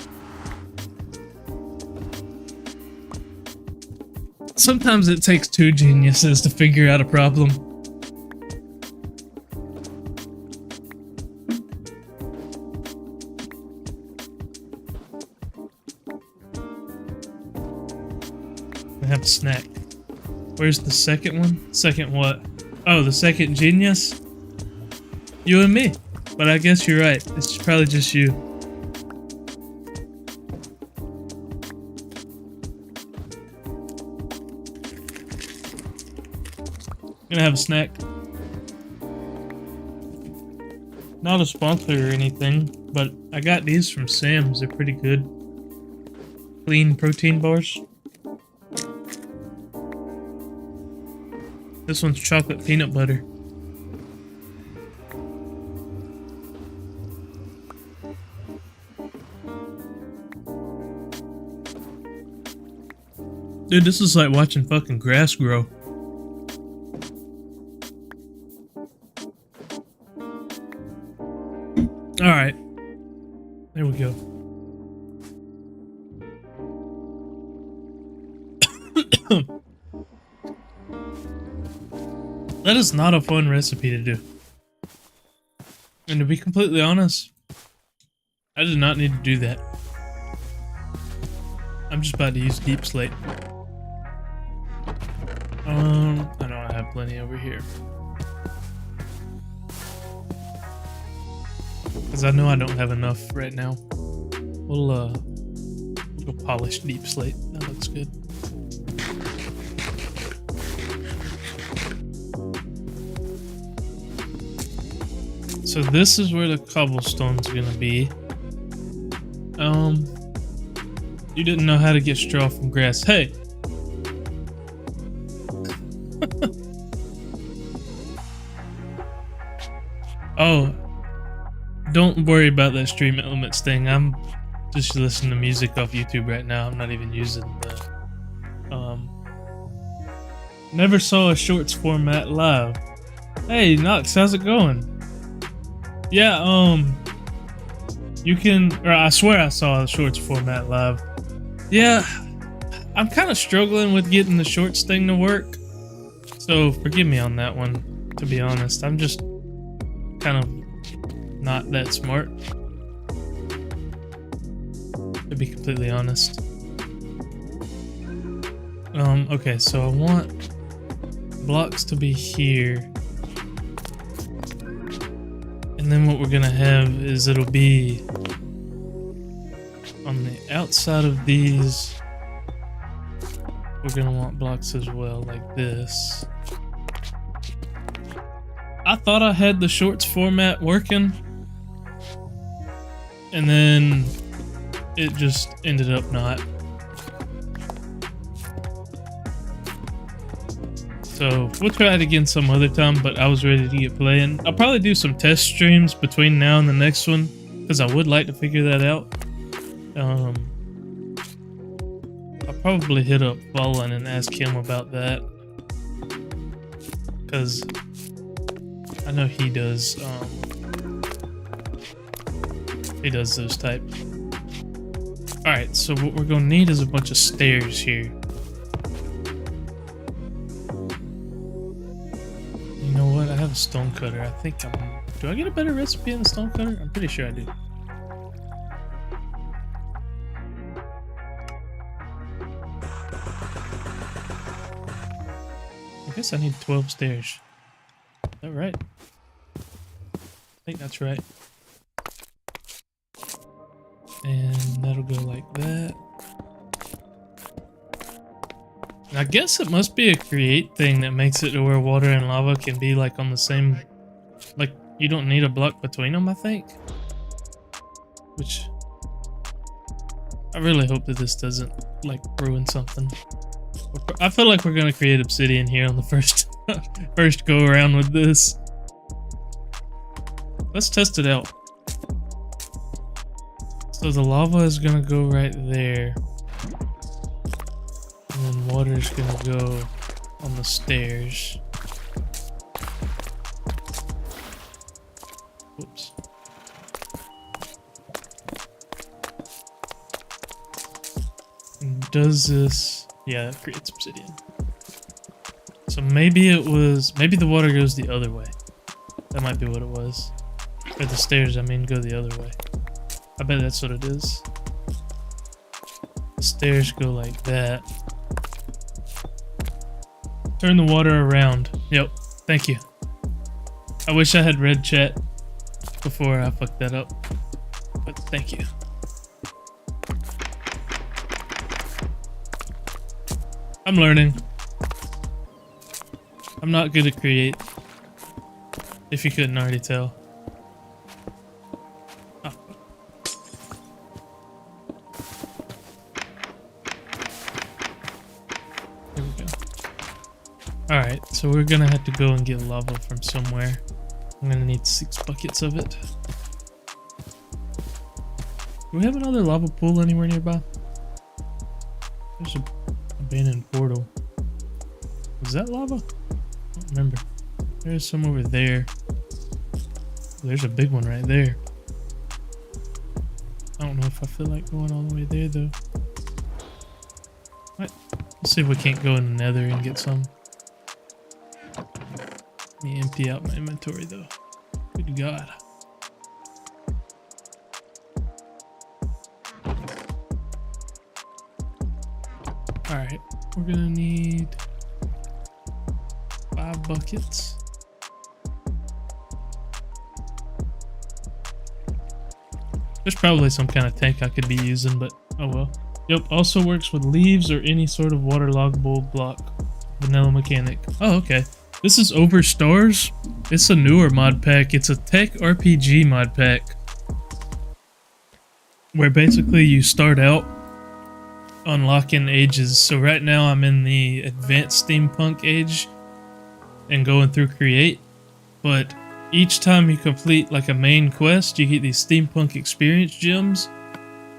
A: Sometimes it takes 2 geniuses to figure out a problem. and have a snack. Where's the second one? Second what? Oh, the second genius? You and me. But I guess you're right. It's probably just you. Gonna have a snack. Not a sponsor or anything, but I got these from Sam's. They're pretty good. Clean protein bars. This one's chocolate peanut butter. Dude, this is like watching fucking grass grow. Alright. There we go. That is not a fun recipe to do. And to be completely honest, I did not need to do that. I'm just about to use deep slate. I know I have plenty over here. Because I know I don't have enough right now. We'll go polish deep slate. That looks good. So this is where the cobblestone's gonna be. You didn't know how to get straw from grass. Hey! Oh, don't worry about that stream elements thing. I'm just listening to music off YouTube right now. I'm not even using the never saw a shorts format live. Hey Nox, how's it going? Yeah, you can, or I swear I saw the shorts format live. Yeah, I'm kind of struggling with getting the shorts thing to work, so forgive me on that one, to be honest. I'm just kind of not that smart, to be completely honest. Okay, so I want blocks to be here. And then what we're gonna have is it'll be on the outside of these. We're gonna want blocks as well, like this. I thought I had the shorts format working, and then it just ended up not. So we'll try it again some other time, but I was ready to get playing. I'll probably do some test streams between now and the next one, because I would like to figure that out. I'll probably hit up Fallen and ask him about that, because I know he does those types. Alright, so what we're gonna need is a bunch of stairs here. You know what? I have a stone cutter. I think do I get a better recipe in the stone cutter? I'm pretty sure I do. I guess I need 12 stairs. Is that right? I think that's right. And that'll go like that. And I guess it must be a create thing that makes it to where water and lava can be like on the same, like you don't need a block between them, I think. Which I really hope that this doesn't like ruin something. I feel like we're gonna create obsidian here on the first first go around with this. Let's test it out. So the lava is gonna go right there. And then water is gonna go on the stairs. Whoops. And does this? Yeah, that creates obsidian. So maybe the water goes the other way. That might be what it was. Or the stairs, I mean, go the other way. I bet that's what it is. The stairs go like that. Turn the water around. Yep. Thank you. I wish I had read chat before I fucked that up. But thank you. I'm learning. I'm not good at create. If you couldn't already tell. Oh. Here we go. Alright, so we're gonna have to go and get lava from somewhere. I'm gonna need 6 buckets of it. Do we have another lava pool anywhere nearby? There's an abandoned portal. Was that lava? I don't remember. There's some over there. There's a big one right there. I don't know if I feel like going all the way there though. What? Let's see if we can't go in the nether and get some. Let me empty out my inventory though. Good God. Alright, we're gonna need 5 buckets. There's probably some kind of tank I could be using, but oh well. Yep, also works with leaves or any sort of waterloggable block. Vanilla mechanic. Oh, okay. This is Over Stars. It's a newer mod pack. It's a tech RPG mod pack. Where basically you start out unlocking ages. So right now I'm in the advanced steampunk age and going through create. But each time you complete like a main quest, you get these steampunk experience gems.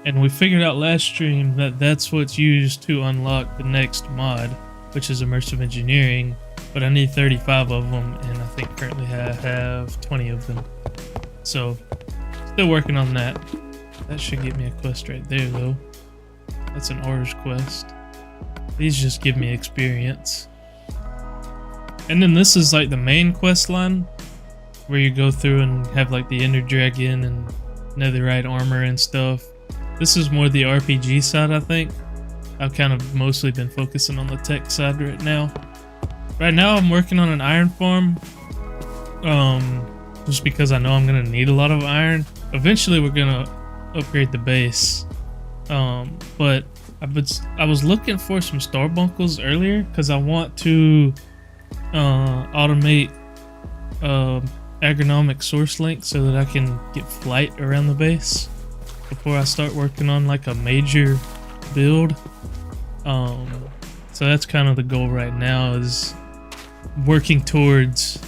A: And we figured out last stream that that's what's used to unlock the next mod, which is immersive engineering. But I need 35 of them, and I think currently I have 20 of them. So, still working on that. That should get me a quest right there, though. That's an Ores quest. These just give me experience. And then this is like the main quest line, where you go through and have like the Ender Dragon and Netherite armor and stuff. This is more the RPG side, I think. I've kind of mostly been focusing on the tech side right now. Right now I'm working on an iron farm, just because I know I'm going to need a lot of iron. Eventually we're going to upgrade the base, but I was looking for some starbunkles earlier because I want to automate agronomic source link so that I can get flight around the base before I start working on like a major build. So that's kind of the goal right now, is working towards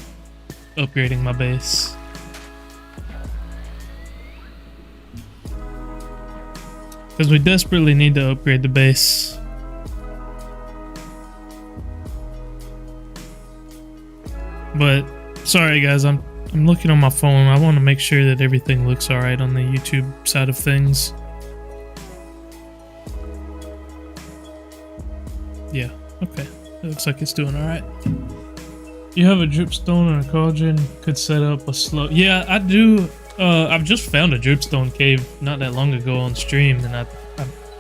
A: upgrading my base. Because we desperately need to upgrade the base. But sorry guys, I'm looking on my phone. I want to make sure that everything looks alright on the YouTube side of things. Yeah, okay. It looks like it's doing alright. You have a dripstone and a cauldron. Could set up a slow. Yeah, I do. I've just found a dripstone cave not that long ago on stream, and I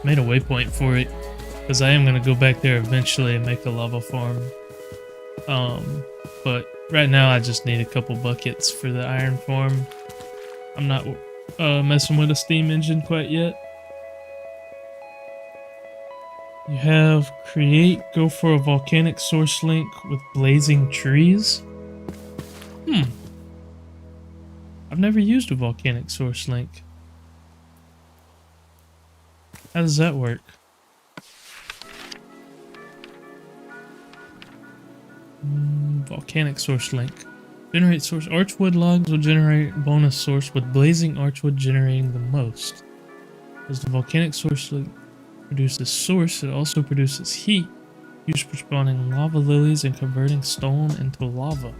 A: made a waypoint for it because I am gonna go back there eventually and make a lava farm. But right now I just need a couple buckets for the iron farm. I'm not messing with a steam engine quite yet. You have create, go for a volcanic source link with blazing trees. I've never used a volcanic source link. How does that work? Volcanic source link. Generate source. Archwood logs will generate bonus source with blazing archwood generating the most. As the volcanic source link produces source, it also produces heat, used for spawning lava lilies and converting stone into lava.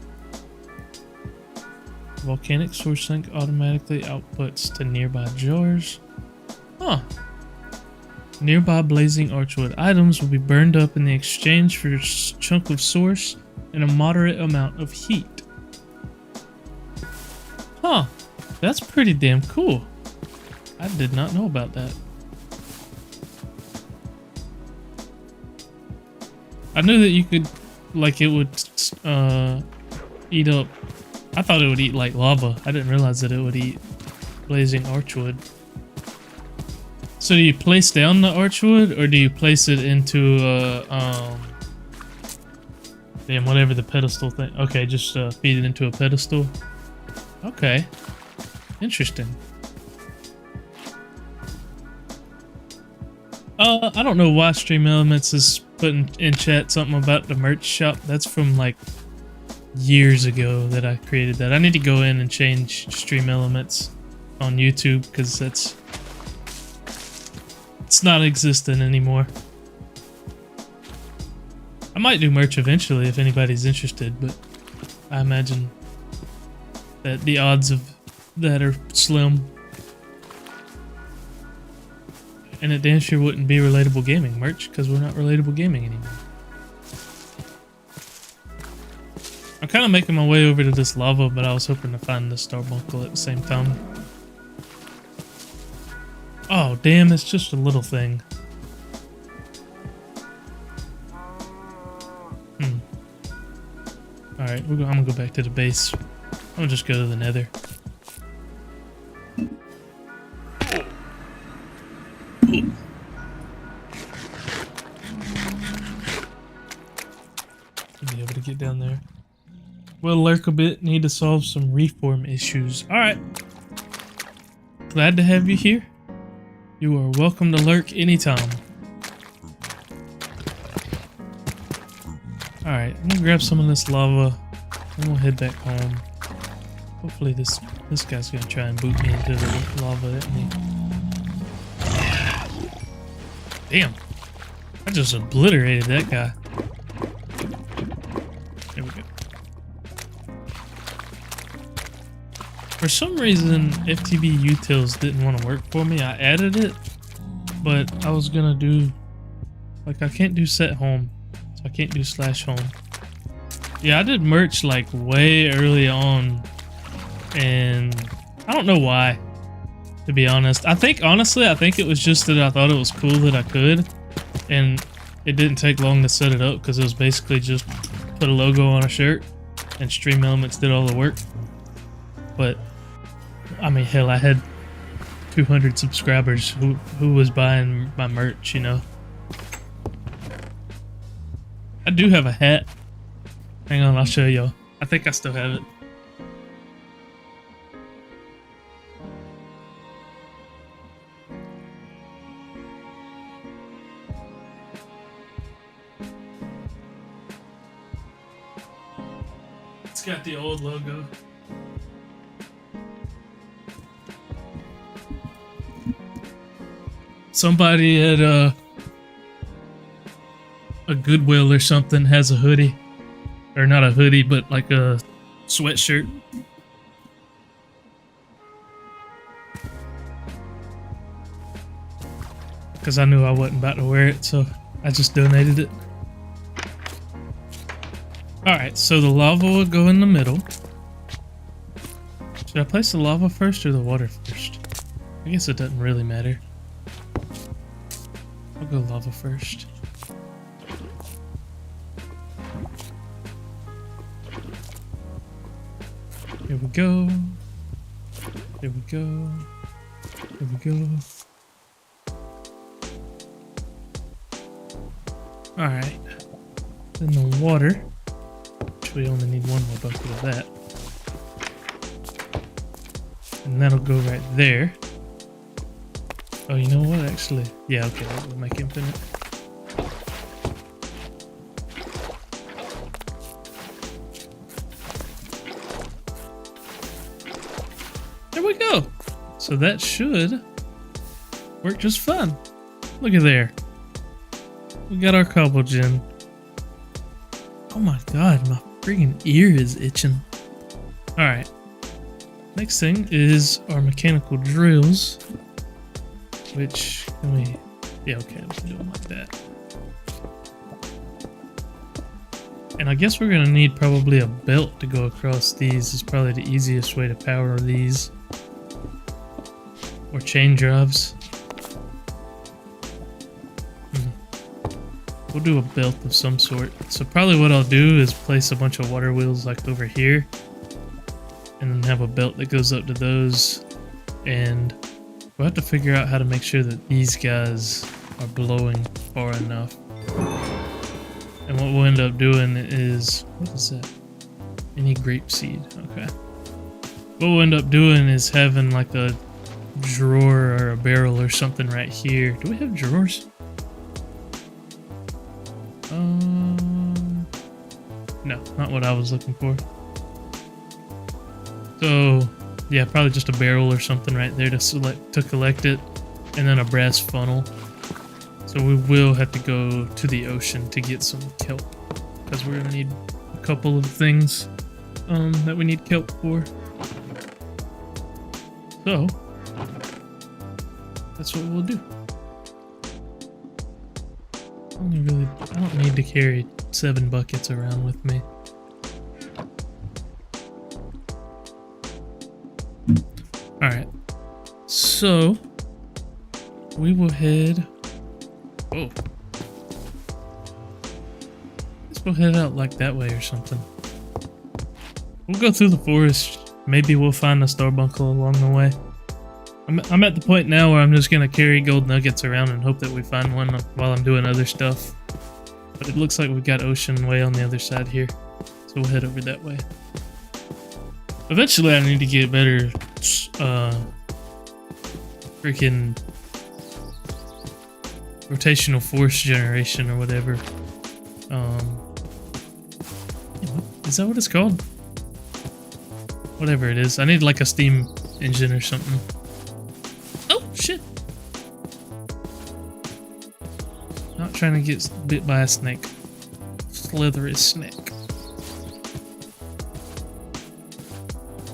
A: Volcanic source link automatically outputs to nearby jars. Huh. Nearby blazing archwood items will be burned up in the exchange for a chunk of source and a moderate amount of heat. Huh. That's pretty damn cool. I did not know about that. I knew that you could like it would eat up. I thought it would eat like lava. I didn't realize that it would eat blazing archwood. So do you place down the archwood, or do you place it into damn, whatever the pedestal thing? Okay, just feed it into a pedestal. Okay, interesting. I don't know why Stream Elements is putting in chat something about the merch shop. That's from like years ago that I created that. I need to go in and change Stream Elements on YouTube because it's not existent anymore. I might do merch eventually if anybody's interested, but I imagine that the odds of that are slim. And it damn sure wouldn't be Relatable Gaming merch, because we're not Relatable Gaming anymore. I'm kind of making my way over to this lava, but I was hoping to find the Starbuncle at the same time. Oh, damn, it's just a little thing. Alright, I'm gonna go back to the base. I'm gonna just go to the nether. Be able to get down there. We'll lurk a bit, need to solve some reform issues. Alright. Glad to have you here. You are welcome to lurk anytime. Alright, I'm gonna grab some of this lava and we'll head back home. Hopefully this guy's gonna try and boot me into the lava, isn't he? Damn. I just obliterated that guy. There we go. For some reason, FTB utils didn't want to work for me. I added it, but I was gonna do, like, I can't do set home, so I can't do /home. Yeah, I did merch like way early on, and I don't know why, to be honest. Honestly, I think it was just that I thought it was cool that I could, and it didn't take long to set it up because it was basically just put a logo on a shirt and Stream Elements did all the work. But I mean, hell, I had 200 subscribers who was buying my merch, you know. I do have a hat. Hang on, I'll show y'all. I think I still have it. It's got the old logo. Somebody at a Goodwill or something has a hoodie. Or not a hoodie, but like a sweatshirt. Because I knew I wasn't about to wear it, so I just donated it. Alright, so the lava will go in the middle. Should I place the lava first or the water first? I guess it doesn't really matter. I'll go lava first. Here we go. Here we go. Here we go. Alright. Then the water. Which we only need one more bucket of that. And that'll go right there. Oh, you know what, actually? Yeah, okay, that will make infinite. There we go! So that should work just fine. Look at there. We got our cobble gem. Oh my god, my freaking ear is itching. Alright. Next thing is our mechanical drills. Which, can we... Yeah, okay, we can do them like that. And I guess we're going to need probably a belt to go across these. Is probably the easiest way to power these. Or chain drives. we'll do a belt of some sort. So probably what I'll do is place a bunch of water wheels like over here, and then have a belt that goes up to those, and we'll have to figure out how to make sure that these guys are blowing far enough. And what we'll end up doing is, what is that? Any grape seed, okay. What we'll end up doing is having like a drawer or a barrel or something right here. Do we have drawers? No, not what I was looking for. So, yeah, probably just a barrel or something right there to collect it, and then a brass funnel. So we will have to go to the ocean to get some kelp, because we're gonna need a couple of things that we need kelp for. So that's what we'll do. I don't need to carry 7 buckets around with me. Alright, so we will head. Oh, let's go head out like that way or something. We'll go through the forest. Maybe we'll find a starbuncle along the way. I'm at the point now where I'm just gonna carry gold nuggets around and hope that we find one while I'm doing other stuff. But it looks like we've got ocean way on the other side here, so we'll head over that way. Eventually I need to get better freaking rotational force generation or whatever. Is that what it's called? Whatever it is. I need like a steam engine or something. Oh shit. Not trying to get bit by a snake. Slithery snake.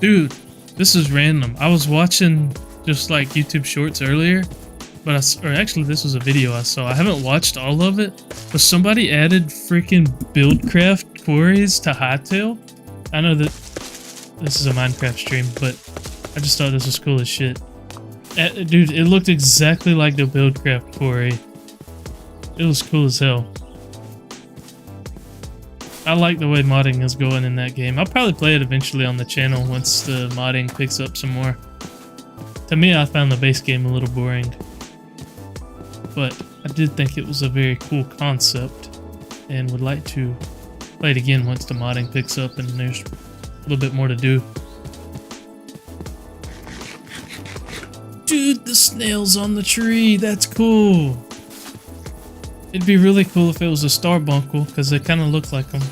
A: Dude, this is random. I was watching just like YouTube shorts earlier, but actually this was a video I saw. I haven't watched all of it, but somebody added freaking Buildcraft quarries to Hightail. I know that this is a Minecraft stream, but I just thought this was cool as shit. Dude, it looked exactly like the Buildcraft quarry. It was cool as hell. I like the way modding is going in that game. I'll probably play it eventually on the channel once the modding picks up some more. To me, I found the base game a little boring, but I did think it was a very cool concept and would like to play it again once the modding picks up and there's a little bit more to do. Dude, the snail's on the tree. That's cool. It'd be really cool if it was a starbuncle, because they kind of look like them.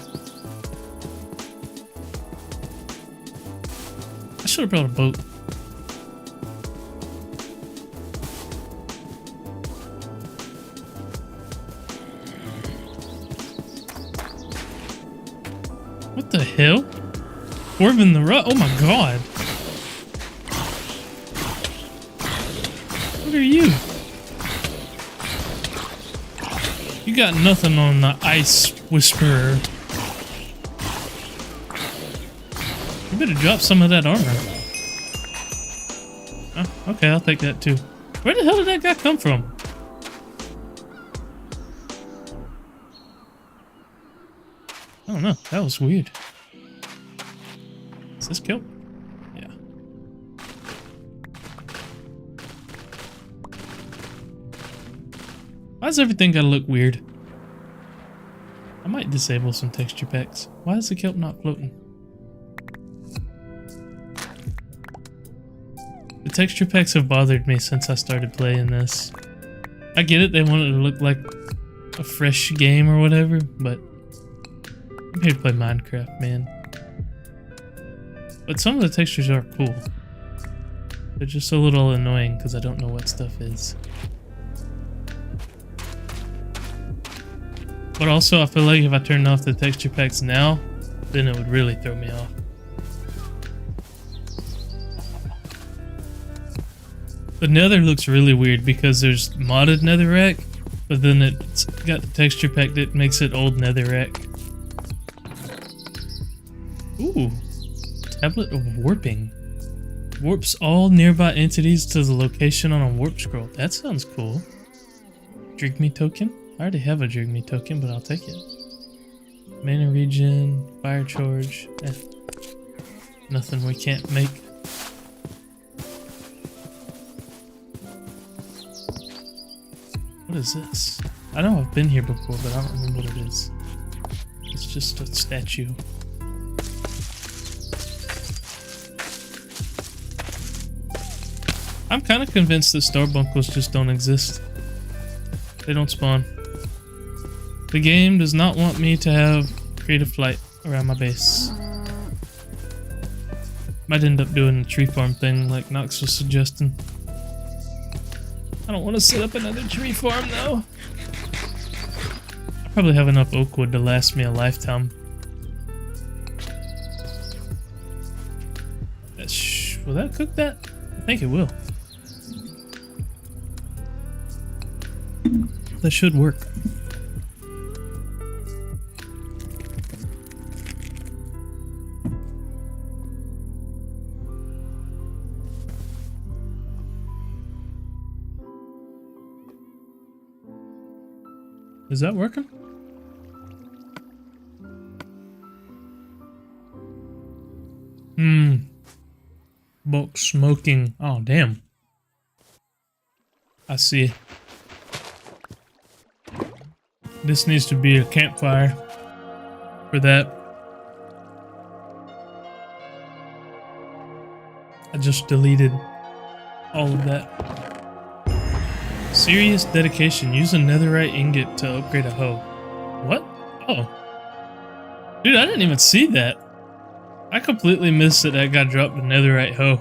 A: I should have brought a boat. What the hell? Corbin the Rut? Oh my god. What are you? You got nothing on the Ice Whisperer. You better drop some of that armor. Oh, okay, I'll take that too. Where the hell did that guy come from? I don't know. That was weird. Is this kelp? Yeah. Why does everything gotta look weird? I might disable some texture packs. Why is the kelp not floating? The texture packs have bothered me since I started playing this. I get it, they want it to look like a fresh game or whatever, but I'm here to play Minecraft, man. But some of the textures are cool. They're just a little annoying because I don't know what stuff is. But also, I feel like if I turned off the texture packs now, then it would really throw me off. The nether looks really weird because there's modded netherrack, but then it's got the texture pack that makes it old netherrack. Ooh, tablet of warping. Warps all nearby entities to the location on a warp scroll. That sounds cool. Drink me token? already have a drink me token, but I'll take it. Mana regen, fire charge. Nothing we can't make. What is this? I know I've been here before, but I don't remember what it is. It's just a statue. I'm kind of convinced that starbunkles just don't exist. They don't spawn. The game does not want me to have creative flight around my base. Might end up doing the tree farm thing like Nox was suggesting. I don't want to set up another tree farm though. I probably have enough oak wood to last me a lifetime. Will that cook that? I think it will. That should work. Is that working? Bulk smoking. Oh, damn. I see. This needs to be a campfire for that. I just deleted all of that. Serious dedication. Use a netherite ingot to upgrade a hoe. What? Oh. Dude, I didn't even see that. I completely missed that got dropped a netherite hoe.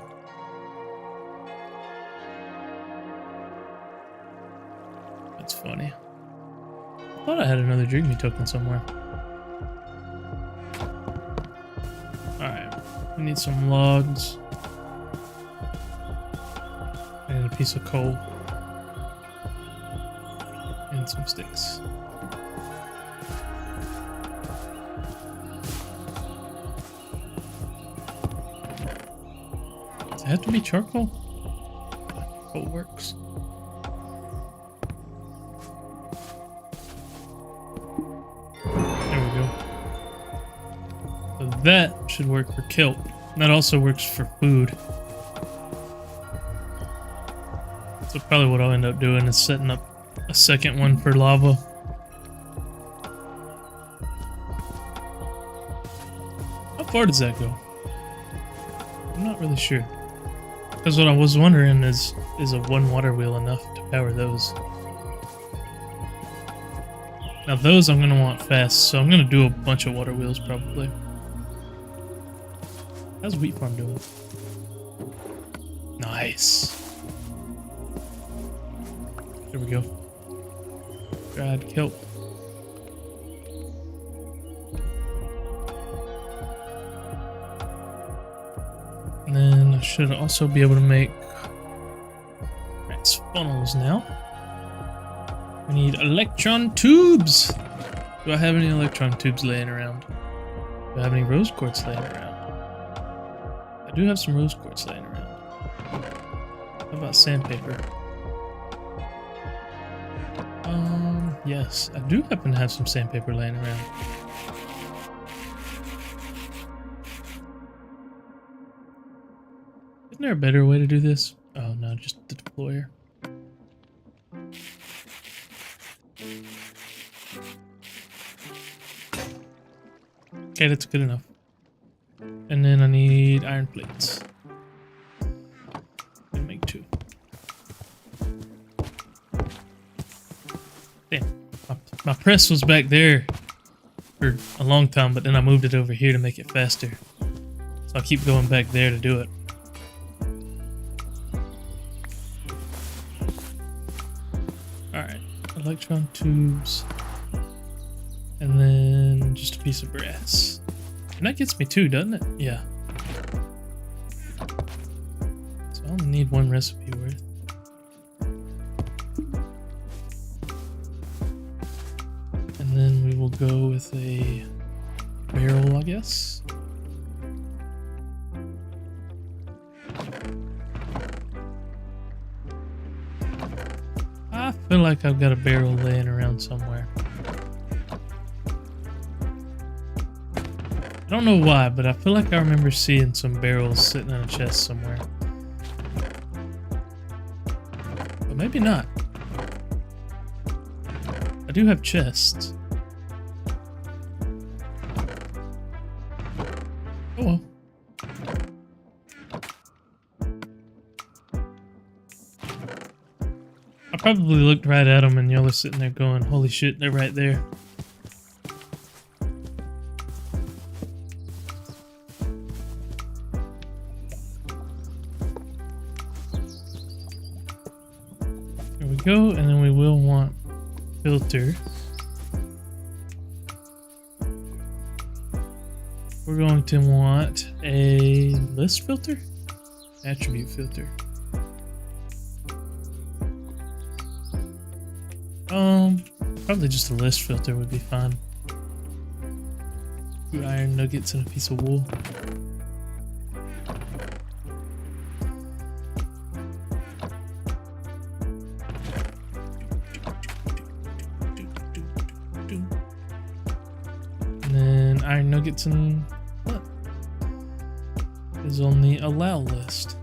A: That's funny. I thought I had another drink me token somewhere. Alright. We need some logs. I need a piece of coal. And some sticks. Does it have to be charcoal? Coal works. There we go. So that should work for kelp. That also works for food. So probably what I'll end up doing is setting up a second one for lava. How far does that go? I'm not really sure. Because what I was wondering is a one water wheel enough to power those? Now those I'm going to want fast, so I'm going to do a bunch of water wheels probably. How's wheat farm doing? Nice. There we go. Dried kelp. And then I should also be able to make funnels now. We need electron tubes. Do I have any electron tubes laying around? Do I have any rose quartz laying around? I do have some rose quartz laying around. How about sandpaper? Yes, I do happen to have some sandpaper laying around. Isn't there a better way to do this? Oh no, just the deployer. Okay, that's good enough. And then I need iron plates. I'll make 2. Damn, my press was back there for a long time, but then I moved it over here to make it faster. So I'll keep going back there to do it. Alright, electron tubes. And then just a piece of brass. And that gets me 2, doesn't it? Yeah. So I only need 1 recipe worth. And then we will go with a barrel, I guess. I feel like I've got a barrel laying around somewhere. I don't know why, but I feel like I remember seeing some barrels sitting in a chest somewhere. But maybe not. I do have chests. Oh well. I probably looked right at them and y'all are sitting there going, holy shit, they're right there. There we go, and then we will want filter. We're going to want a list filter? Attribute filter. Probably just a list filter would be fine. 2 iron nuggets and a piece of wool. And then iron nuggets and what is on the allow list?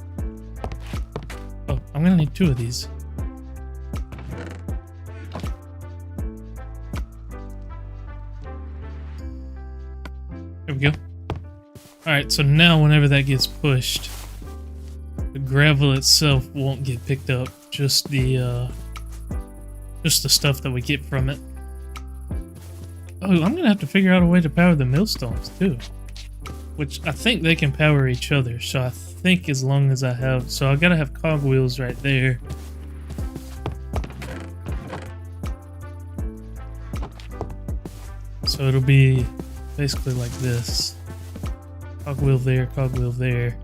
A: Oh, I'm gonna need 2 of these. There we go. Alright, so now whenever that gets pushed, the gravel itself won't get picked up, just the stuff that we get from it. Oh, I'm gonna have to figure out a way to power the millstones too. Which I think they can power each other, so I think as long as I have... So I gotta have cogwheels right there. So it'll be basically like this. Cogwheel there, cogwheel there.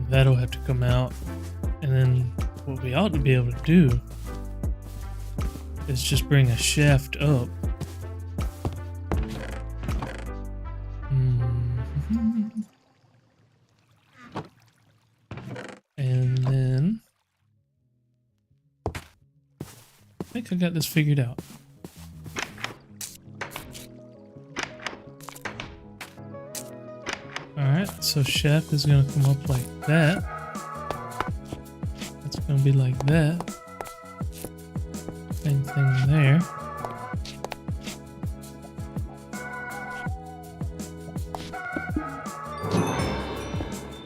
A: That'll have to come out. And then what we ought to be able to do is just bring a shaft up. And then I think I got this figured out. Alright, so shaft is going to come up like that. That's going to be like that. Same thing there.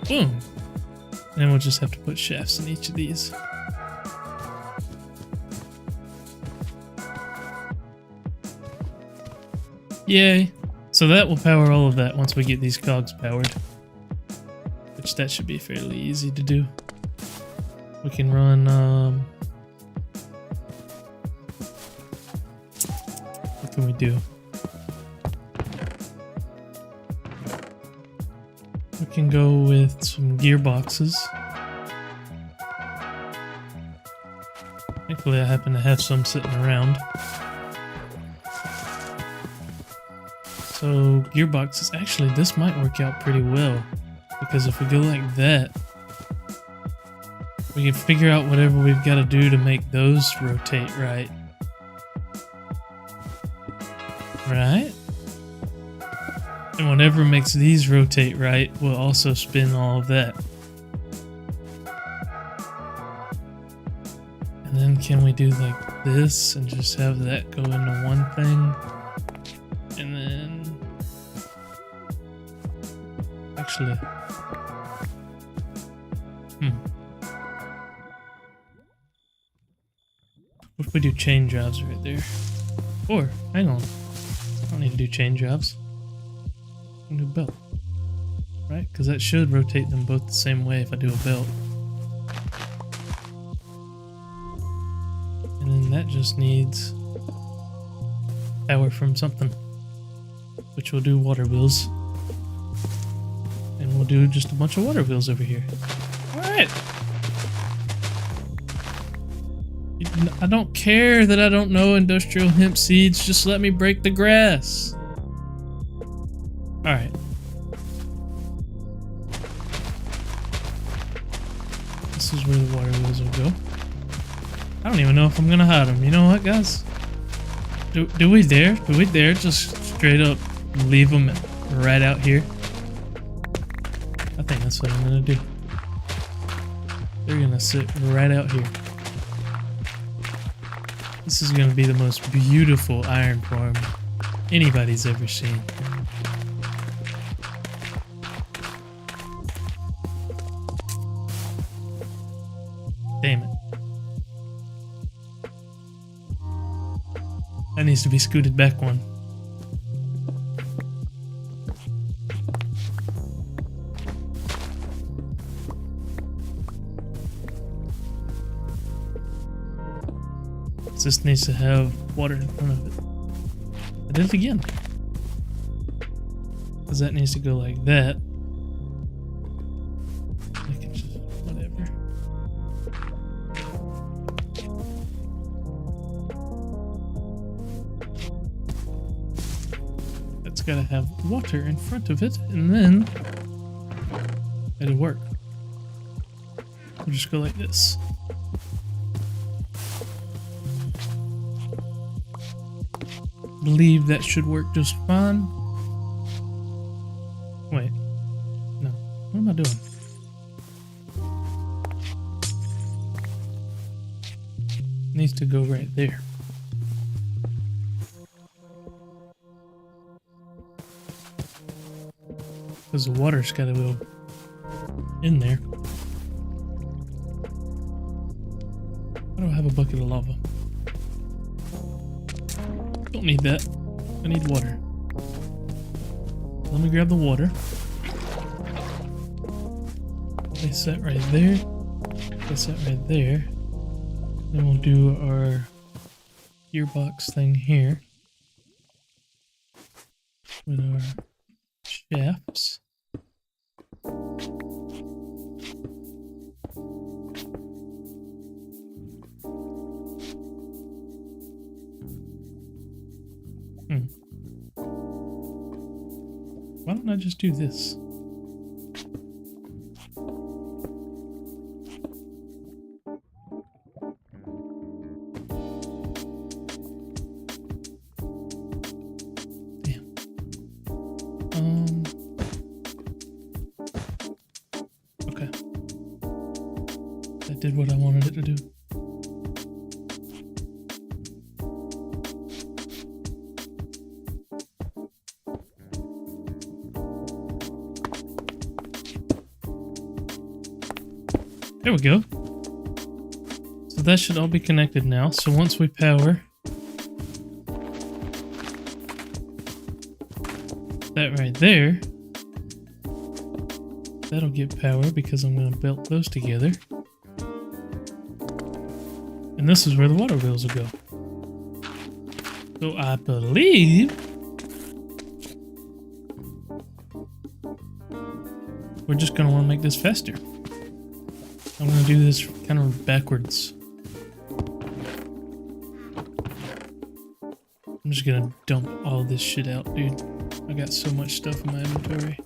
A: Boom! And then we'll just have to put shafts in each of these. Yay! So that will power all of that once we get these cogs powered. Which that should be fairly easy to do. We can run, what can we do? We can go with some gearboxes. Thankfully I happen to have some sitting around. So gearboxes, actually this might work out pretty well, because if we go like that, we can figure out whatever we've got to do to make those rotate right. Right? And whatever makes these rotate right will also spin all of that. And then can we do like this and just have that go into one thing? And then... Actually... What if we do chain jobs right there? Or, hang on. I don't need to do chain jobs. I can do belt. Right? Because that should rotate them both the same way if I do a belt. And then that just needs power from something. Which will do water wheels. And we'll do just a bunch of water wheels over here. Alright! I don't care that I don't know industrial hemp seeds, just let me break the grass. Alright. This is where the water wheels will go. I don't even know if I'm gonna hide them. You know what, guys? Do we dare? Do we dare just straight up leave them right out here? I think that's what I'm gonna do. They're gonna sit right out here. This is gonna be the most beautiful iron farm anybody's ever seen. Damn it. That needs to be scooted back one. This needs to have water in front of it. I did it again. Because that needs to go like that. I can just, whatever. That's gotta have water in front of it, and then it'll work. We'll just go like this. Believe that should work just fine. Wait, no, what am I doing? It needs to go right there. Because the water's got to go in there. Why do I have a bucket of lava? Don't need that. I need water. Let me grab the water. Place that right there. Place that right there. Then we'll do our gearbox thing here with our shafts. Why don't I just do this? Damn. Okay. That did what I wanted it to do. There we go. So that should all be connected now. So once we power that right there, that'll get power because I'm going to belt those together. And this is where the water wheels will go. So I believe we're just going to want to make this faster. I'm gonna do this kind of backwards. I'm just gonna dump all this shit out, dude. I got so much stuff in my inventory.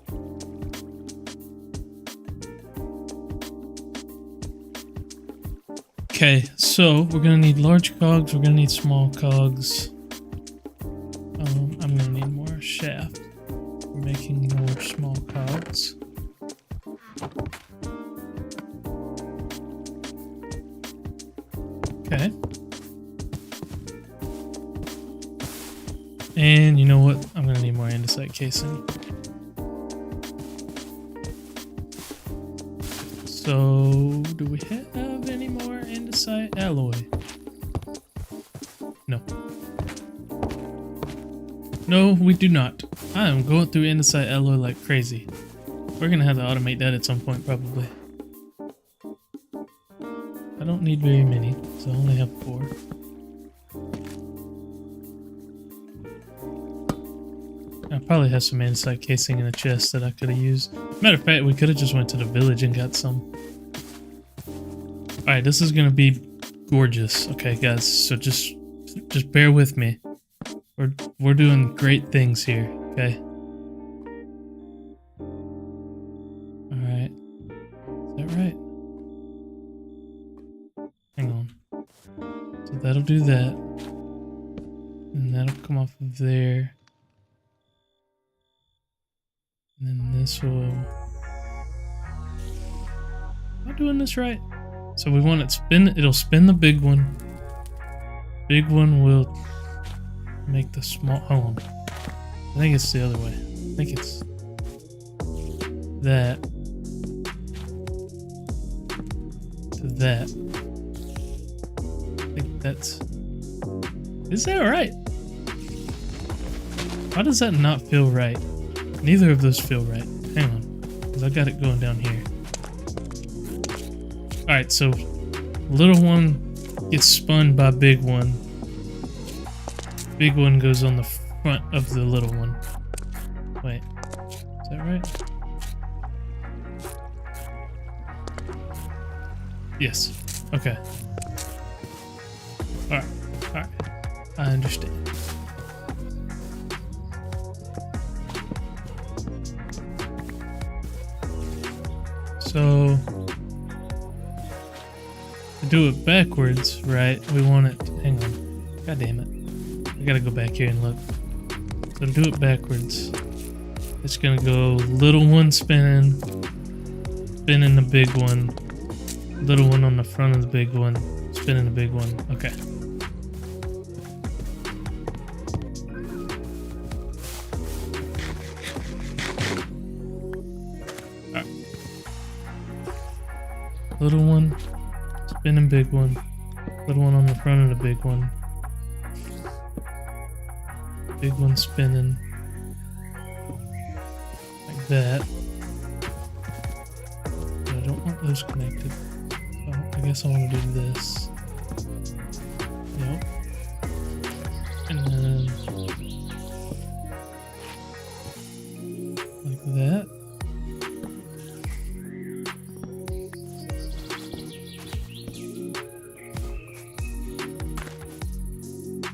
A: Okay, so we're gonna need large cogs, we're gonna need small cogs. I'm gonna need more shaft. We're making more small cogs. Okay. And you know what? I'm gonna need more andesite casing. So, do we have any more andesite alloy? No. No, we do not. I am going through andesite alloy like crazy. We're gonna have to automate that at some point, probably. I don't need very many, so I only have 4. I probably have some andesite casing in the chest that I could have used. Matter of fact, we could have just went to the village and got some. Alright, this is gonna be gorgeous. Okay, guys, so just bear with me. We're doing great things here, okay? Alright. Is that right? Hang on. that'll do that. And that'll come off of there. And then this will... Am I doing this right? So we want it spin, it'll spin the big one. Big one will make the small, hold on. I think it's the other way. I think it's that to that. I think that's, is that right? Why does that not feel right? Neither of those feel right. Hang on, because I got it going down here. Alright, so little one gets spun by big one. Big one goes on the front of the little one. Wait, is that right? Yes. Okay. Alright, alright. I understand. So to do it backwards, right? We want it. Hang on. God damn it. I gotta go back here and look. So to do it backwards, it's gonna go little one spinning, spinning the big one, little one on the front of the big one, spinning the big one. Okay. Alright. Little one, spinning big one, little one on the front of the big one. Big one spinning like that. But I don't want those connected. So I guess I want to do this. Yep. And then like that.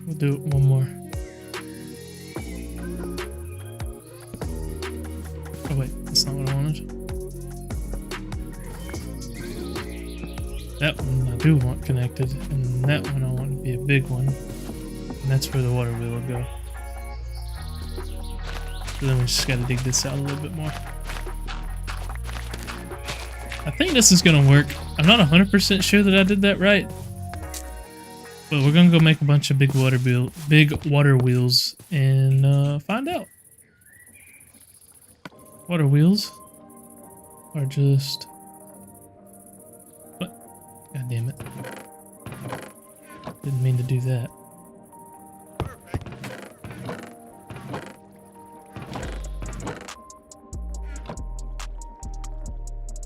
A: We'll do it one more. Oh wait, that's not what I wanted. That one I do want connected, and that one I want to be a big one. And that's where the water wheel will go. So then we just gotta dig this out a little bit more. I think this is gonna work. I'm not 100% sure that I did that right. But we're gonna go make a bunch of big water wheels and find out. Water wheels are just... What? God damn it. Didn't mean to do that.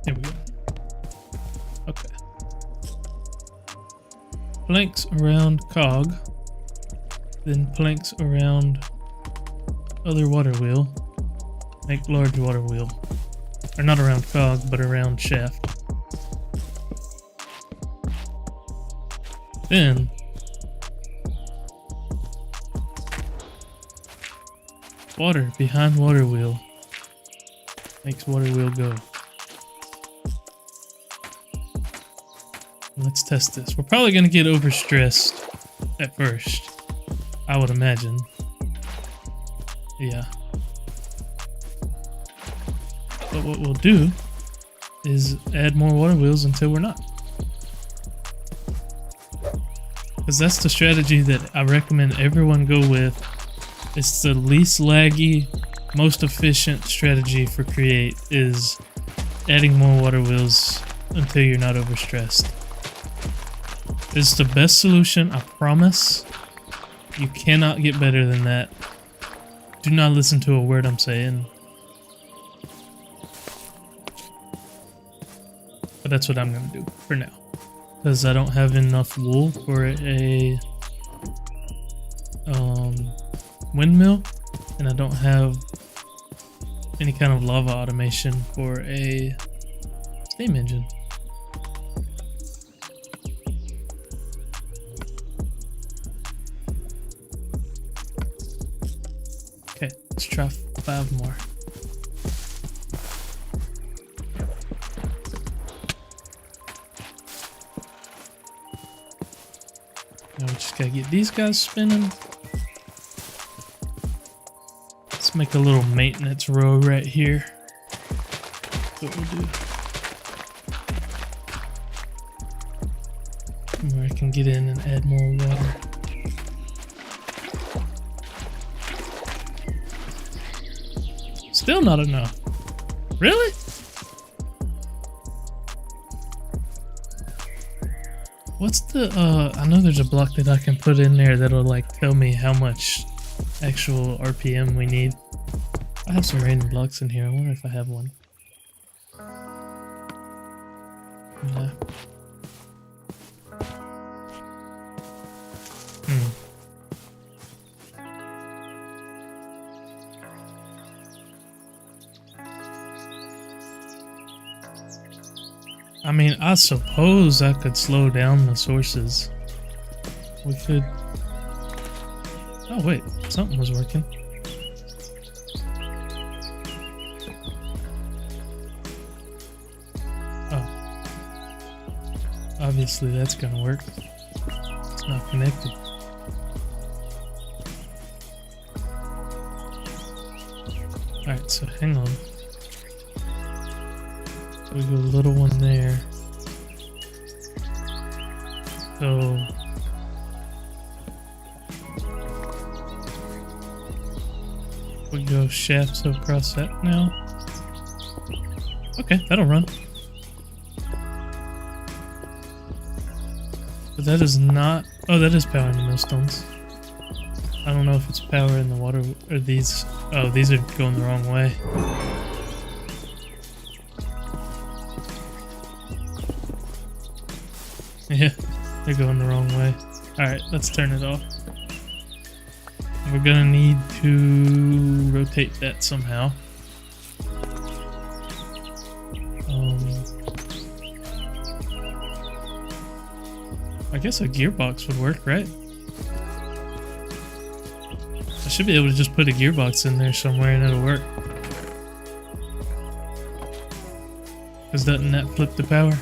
A: There we go. Okay. Planks around cog, then planks around other water wheel. Make large water wheel. Or not around cog, but around shaft. Then water behind water wheel makes water wheel go. Let's test this. We're probably going to get overstressed at first, I would imagine. Yeah. But what we'll do is add more water wheels until we're not. Because that's the strategy that I recommend everyone go with. It's the least laggy, most efficient strategy for create is adding more water wheels until you're not overstressed. It's the best solution, I promise. You cannot get better than that. Do not listen to a word I'm saying. But that's what I'm going to do for now. Because I don't have enough wool for a windmill. And I don't have any kind of lava automation for a steam engine. Okay, let's try 5 more. Now we just Gotta get these guys spinning. Let's make a little maintenance row right here. That's what we'll do. Where I can get in and add more water. Still not enough. Really? What's the, I know there's a block that I can put in there that'll like tell me how much actual RPM we need. I have some random blocks in here. I wonder if I have one. Yeah. I mean, I suppose I could slow down the sources. We could... Oh wait, something was working. Oh. Obviously that's gonna work. It's not connected. Alright, so hang on. We go a little one there. So we go shafts across that now. Okay, that'll run. But that is not. Oh, that is power in the millstones. I don't know if it's power in the water or these. Oh, these are going the wrong way. Yeah, they're going the wrong way. Alright, let's turn it off. We're gonna need to rotate that somehow. I guess a gearbox would work, right? I should be able to just put a gearbox in there somewhere and it'll work. Because doesn't that flip the power?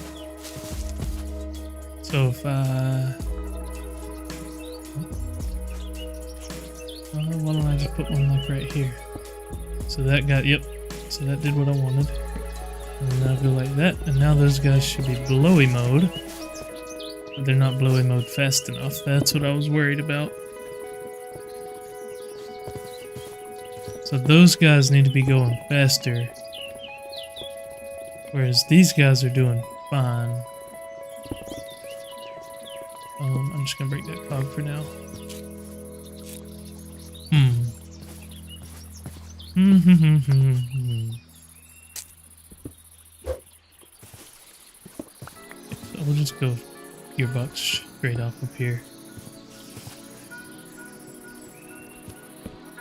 A: So if why don't I just put one like right here? So that got, yep, so that did what I wanted. And then I'll go like that, and now those guys should be blowy mode. But they're not blowy mode fast enough. That's what I was worried about. So those guys need to be going faster. Whereas these guys are doing fine. I'm just gonna break that cog for now. So we'll just go gearbox straight off up here.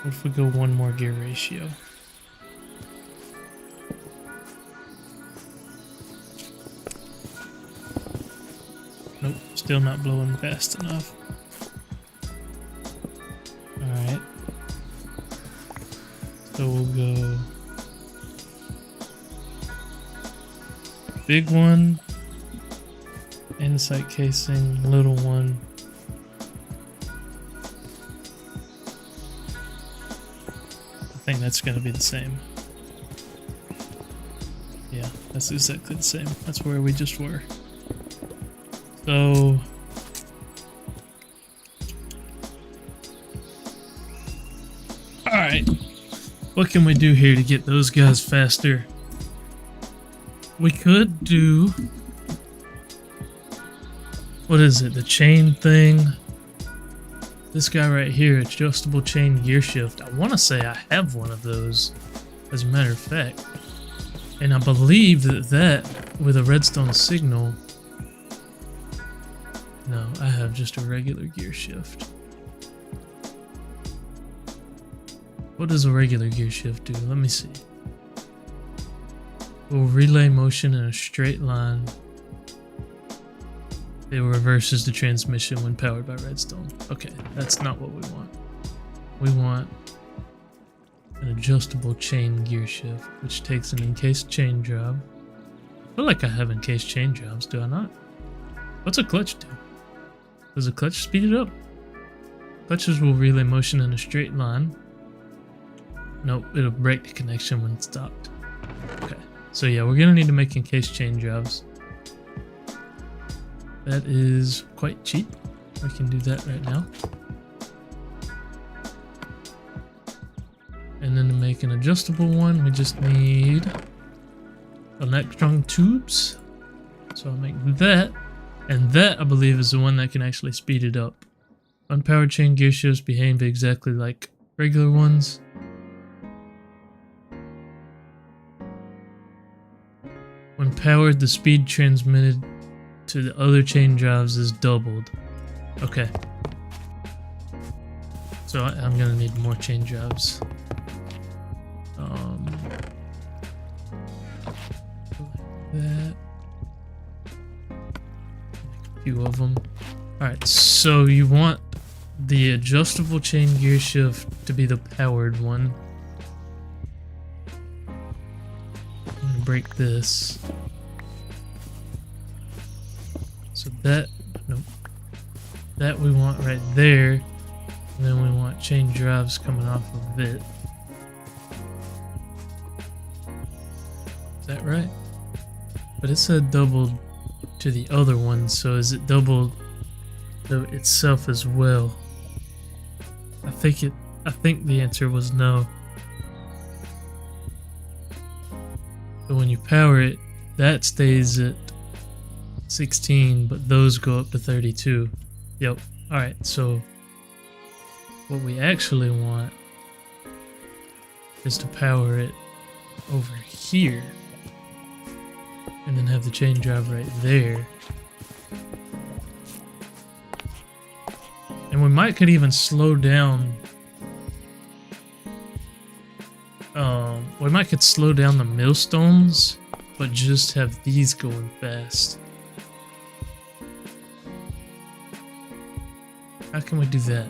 A: What if we go one more gear ratio? Nope, still not blowing fast enough. Alright. So we'll go big one, insight casing, little one. I think that's going to be the same. Yeah, that's exactly the same. That's where we just were. So alright, what can we do here to get those guys faster? We could do, what is it, the chain thing? This guy right here, adjustable chain gear shift. I want to say I have one of those, as a matter of fact. And I believe that with a redstone signal. No, I have just a regular gear shift. What does a regular gear shift do? Let me see. Will relay motion in a straight line. It reverses the transmission when powered by redstone. Okay, that's not what we want. We want an adjustable chain gear shift, which takes an encased chain job. I feel like I have encased chain jobs, do I not? What's a clutch do? Does a clutch speed it up? Clutches will relay motion in a straight line. Nope, it'll break the connection when stopped. Okay, so yeah, we're gonna need to make encased chain drives. That is quite cheap. We can do that right now. And then to make an adjustable one, we just need electron tubes. So I'll make that. And that, I believe, is the one that can actually speed it up. Unpowered chain gear shifts behave exactly like regular ones. When powered, the speed transmitted to the other chain drives is doubled. Okay. So I'm gonna need more chain drives. Like that. Make a few of them. Alright, so you want the adjustable chain gear shift to be the powered one. I'm gonna break this. So that, nope. That we want right there. And then we want chain drives coming off of it. Is that right? But it said doubled to the other one, so is it doubled to itself as well? I think the answer was no. But when you power it, that stays at 16, but those go up to 32. Yep. Alright, so what we actually want is to power it over here. And then have the chain drive right there. And we could even slow down. We could slow down the millstones, but just have these going fast. How can we do that?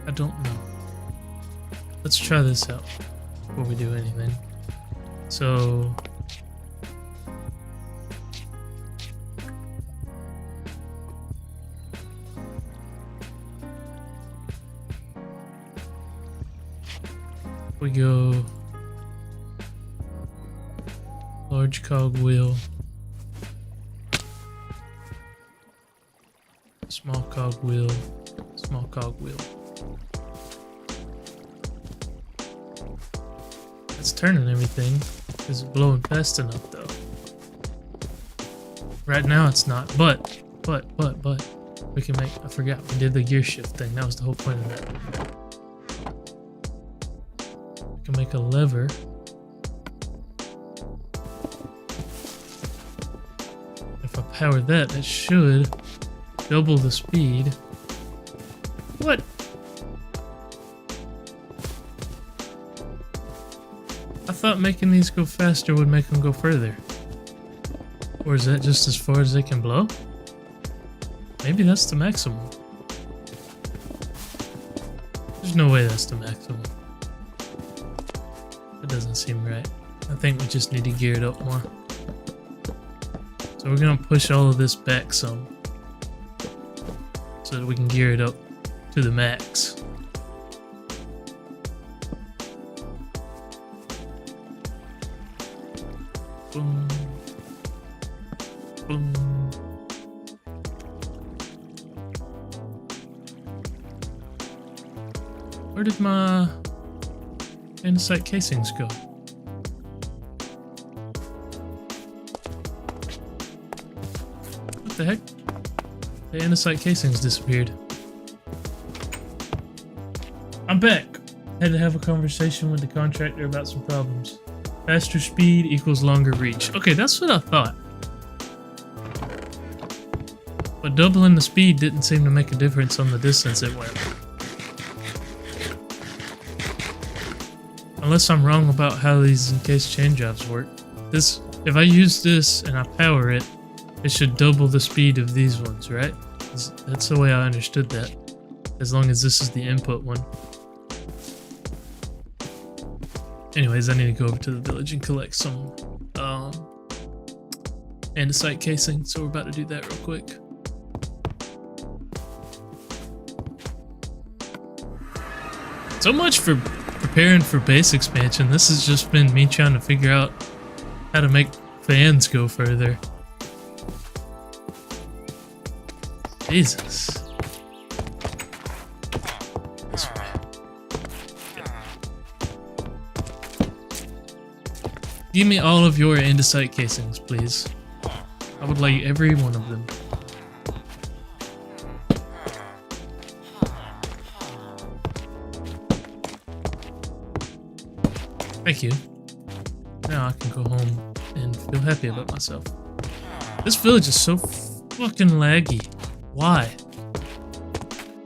A: I don't know. Let's try this out before we do anything. So we go large cog wheel, small cog wheel, small cog wheel. It's turning everything. Is it blowing fast enough though? Right now it's not, but we can make, I forgot we did the gear shift thing. That was the whole point of that. We can make a lever. If I power that, that should double the speed. What? I thought making these go faster would make them go further. Or is that just as far as they can blow? Maybe that's the maximum. There's no way that's the maximum. That doesn't seem right. I think we just need to gear it up more. So we're gonna push all of this back some, so that we can gear it up to the max. Boom. Boom. Where did my andesite casings go? What the heck? The andesite casings disappeared. I'm back. Had to have a conversation with the contractor about some problems. Faster speed equals longer reach. Okay, that's what I thought. But doubling the speed didn't seem to make a difference on the distance it went. Unless I'm wrong about how these encased chain drives work. This, if I use this and I power it, it should double the speed of these ones, right? That's the way I understood that. As long as this is the input one. Anyways, I need to go over to the village and collect some andesite casing, so we're about to do that real quick. So much for preparing for base expansion. This has just been me trying to figure out how to make fans go further. Jesus. This way. Yeah. Give me all of your andesite casings, please. I would like every one of them. Thank you. Now I can go home and feel happy about myself. This village is so fucking laggy. Why?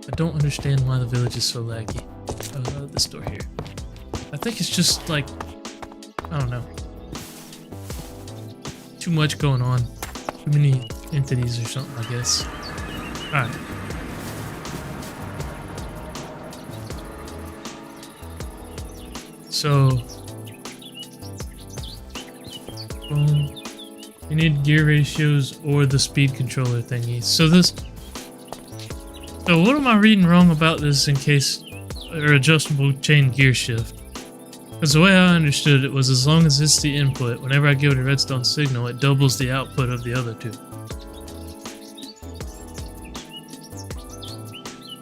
A: I don't understand why the village is so laggy. This door here. I think it's just like, I don't know. Too much going on. Too many entities or something, I guess. Alright. So, you need gear ratios or the speed controller thingy. So what am I reading wrong about this in case, or adjustable chain gear shift? Because the way I understood it was as long as it's the input, whenever I give it a redstone signal, it doubles the output of the other two.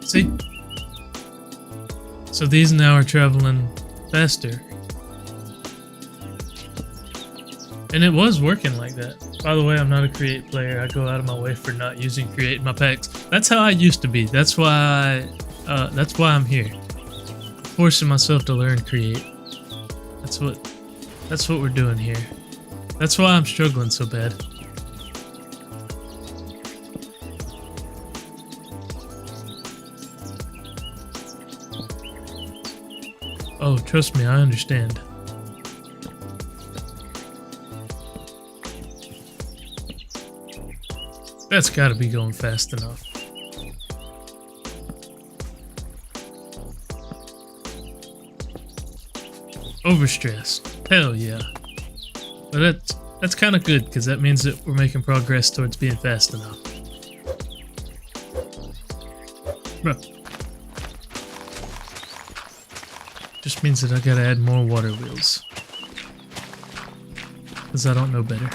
A: See? So these now are traveling faster. And it was working like that. By the way, I'm not a create player. I go out of my way for not using create in my packs. That's how I used to be. That's why I'm here. Forcing myself to learn create. That's what we're doing here. That's why I'm struggling so bad. Oh, trust me, I understand. That's gotta be going fast enough. Overstressed. Hell yeah. But that's kind of good, because that means that we're making progress towards being fast enough. Bro. Just means that I gotta add more water wheels. Because I don't know better.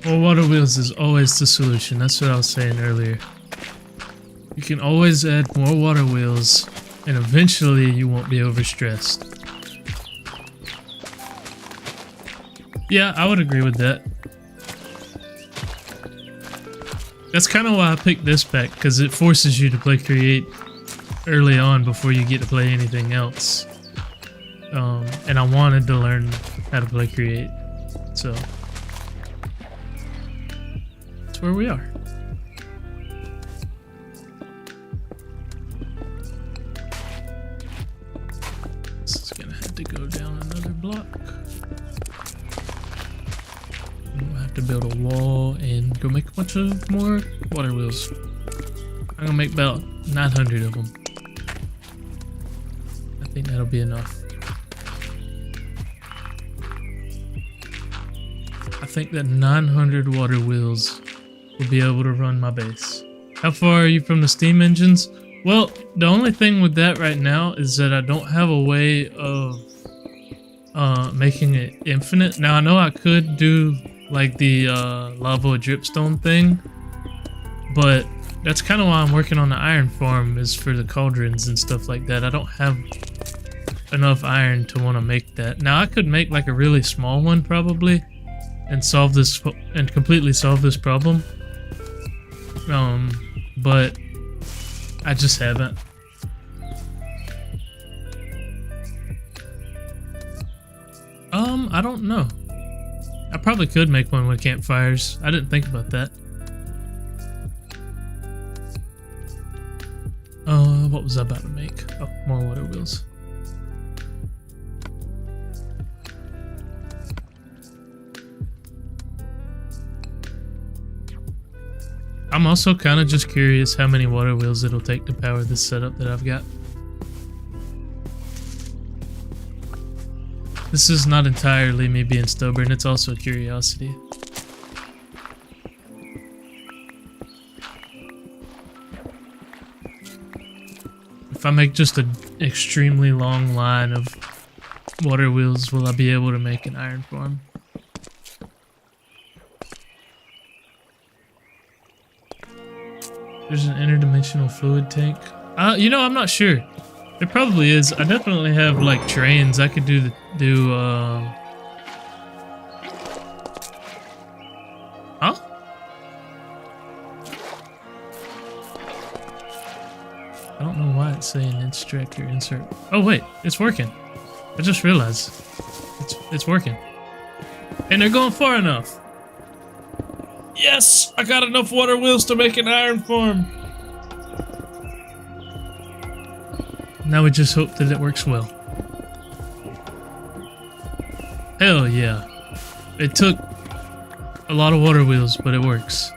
A: More water wheels is always the solution. That's what I was saying earlier. You can always add more water wheels, and eventually you won't be overstressed. Yeah, I would agree with that. That's kind of why I picked this pack, because it forces you to play create early on before you get to play anything else. And I wanted to learn how to play create, so that's where we are. This is gonna have to go down another block. We'll have to build a wall and go make a bunch of more water wheels. I'm gonna make about 900 of them. I think that'll be enough. I think that 900 water wheels will be able to run my base. How far are you from the steam engines? Well, the only thing with that right now is that I don't have a way of making it infinite. Now I know I could do like the lava dripstone thing, but that's kind of why I'm working on the iron farm, is for the cauldrons and stuff like that. I don't have enough iron to want to make that. Now I could make like a really small one probably and solve this and completely solve this problem. But I just haven't. I don't know. I probably could make one with campfires. I didn't think about that. What was I about to make? Oh, more water wheels. I'm also kind of just curious how many water wheels it'll take to power this setup that I've got. This is not entirely me being stubborn, it's also a curiosity. If I make just an extremely long line of water wheels, will I be able to make an iron farm? There's an interdimensional fluid tank. You know, I'm not sure. There probably is. I definitely have like trains. I could do Huh? I don't know why it's saying extract or insert. Oh wait, it's working. I just realized it's working. And they're going far enough. Yes, I got enough water wheels to make an iron farm. Now we just hope that it works well. Hell yeah. It took a lot of water wheels, but it works.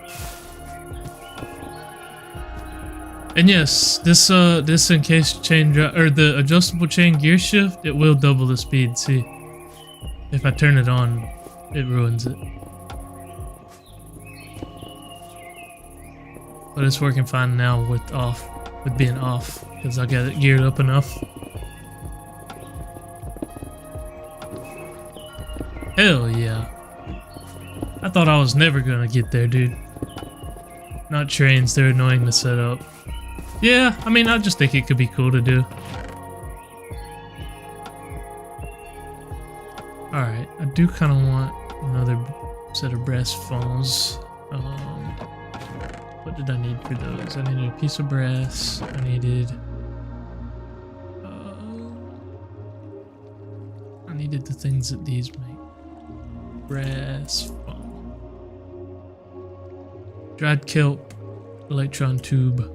A: And yes, this encased chain or the adjustable chain gear shift, it will double the speed. See, if I turn it on, it ruins it. But it's working fine now with being off, because I got it geared up enough. Hell yeah. I thought I was never gonna get there, dude. Not trains, they're annoying to set up. Yeah, I mean, I just think it could be cool to do. Alright, I do kind of want another set of brass funnels. What did I need for those? I needed a piece of brass. I needed the things that these make. Brass funnel. Dried kelp. Electron tube.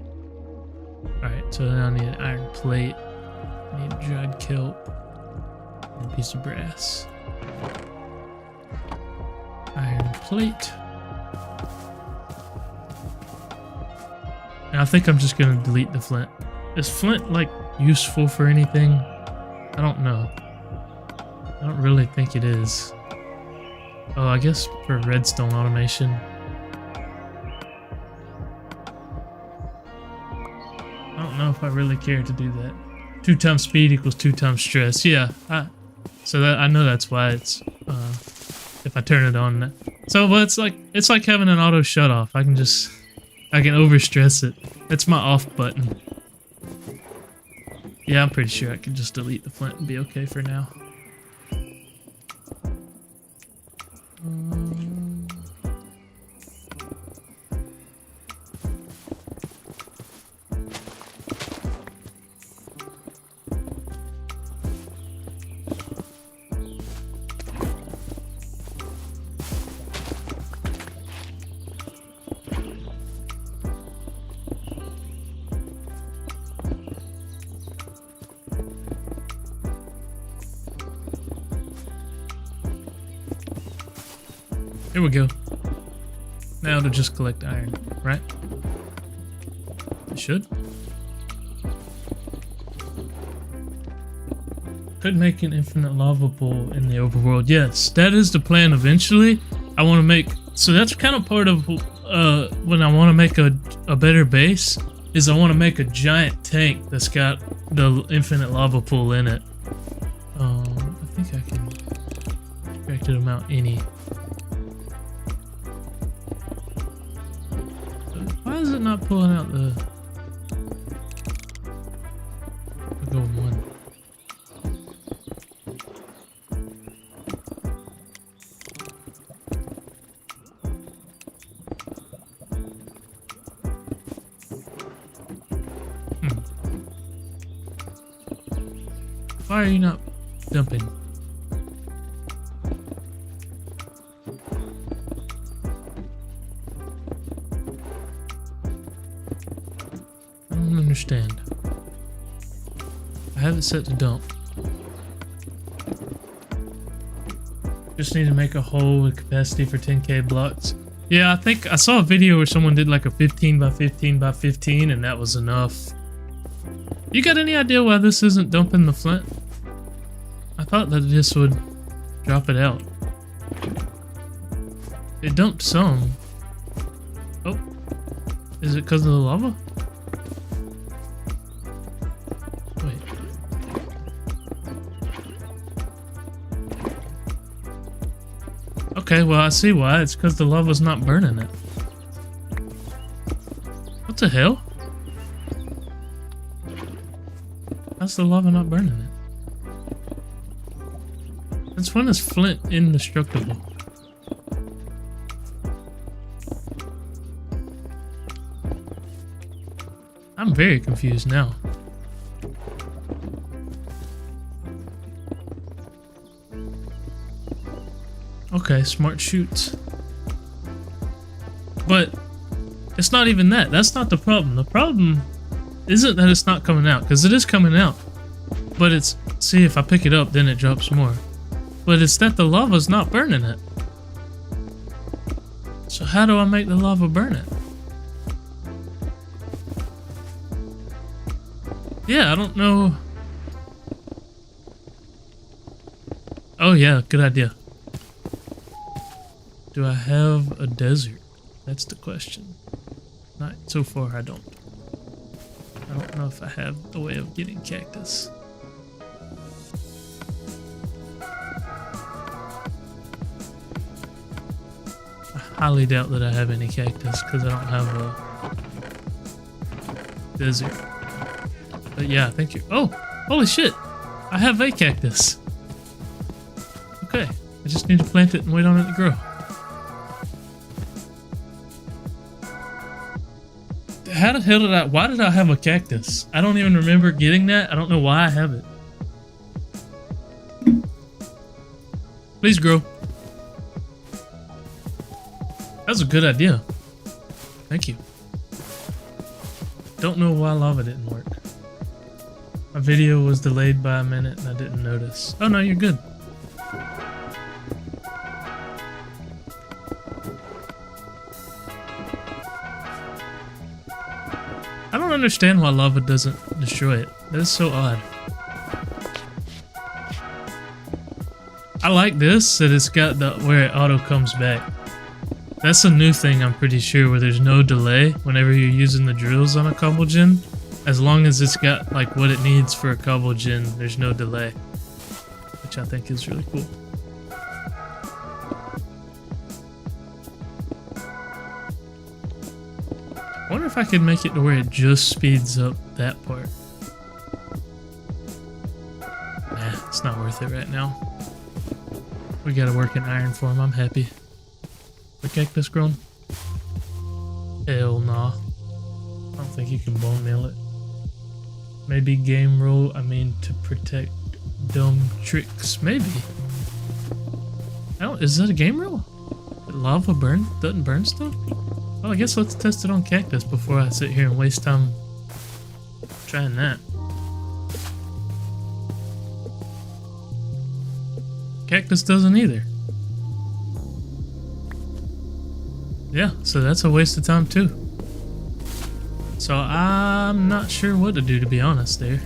A: Alright, so now I need an iron plate. I need dried kelp. And a piece of brass. Iron plate. And I think I'm just gonna delete the flint. Is flint like useful for anything? I don't know. I don't really think it is. Oh, I guess for redstone automation. I don't know if I really care to do that. 2 times speed equals 2 times stress. Yeah, so that I know that's why it's if I turn it on. So, but it's like having an auto shut off. I can overstress it. That's my off button. Yeah, I'm pretty sure I can just delete the flint and be okay for now. Here we go. Now to just collect iron, right? I should. Could make an infinite lava pool in the overworld. Yes, that is the plan eventually. I want to make, so that's kind of part of when I want to make a better base, is I want to make a giant tank that's got the infinite lava pool in it. I think I can extract it amount any. Why is it not pulling out the gold one? Why are you not dumping? I don't understand. I have it set to dump. Just need to make a hole with capacity for 10k blocks. Yeah, I think I saw a video where someone did like a 15 by 15 by 15 and that was enough. You got any idea why this isn't dumping the flint? I thought that this would drop it out. It dumped some. Oh, is it because of the lava? Wait. Okay, well I see why. It's because the lava's not burning it. What the hell? How's the lava not burning it? Since when is flint indestructible? I'm very confused now. Okay, smart shoots. But it's not even that. That's not the problem. The problem isn't that it's not coming out, because it is coming out. But it's, see, if I pick it up, then it drops more. But it's that the lava's not burning it. So how do I make the lava burn it? Yeah, I don't know. Oh yeah, good idea. Do I have a desert? That's the question. Not so far, I don't. I don't know if I have a way of getting cactus. I highly doubt that I have any cactus because I don't have a desert. But yeah, thank you. Oh, holy shit! I have a cactus. Okay, I just need to plant it and wait on it to grow. How the hell did I... Why did I have a cactus? I don't even remember getting that. I don't know why I have it. Please grow. That was a good idea. Thank you. Don't know why lava didn't work. My video was delayed by a minute and I didn't notice. Oh no, you're good. I don't understand why lava doesn't destroy it. That is so odd. I like this, that it's got the where it auto comes back. That's a new thing, I'm pretty sure, where there's no delay whenever you're using the drills on a cobble gen. As long as it's got like what it needs for a cobble gen, there's no delay. Which I think is really cool. I wonder if I could make it to where it just speeds up that part. Nah, it's not worth it right now. We gotta work in iron form, I'm happy. The cactus grown? Hell nah. I don't think you can bone meal it. Maybe game rule, I mean to protect dumb tricks. Maybe. Oh, is that a game rule? That lava doesn't burn stuff? Well, I guess let's test it on cactus before I sit here and waste time trying that. Cactus doesn't either. Yeah, so that's a waste of time too. So I'm not sure what to do, to be honest there.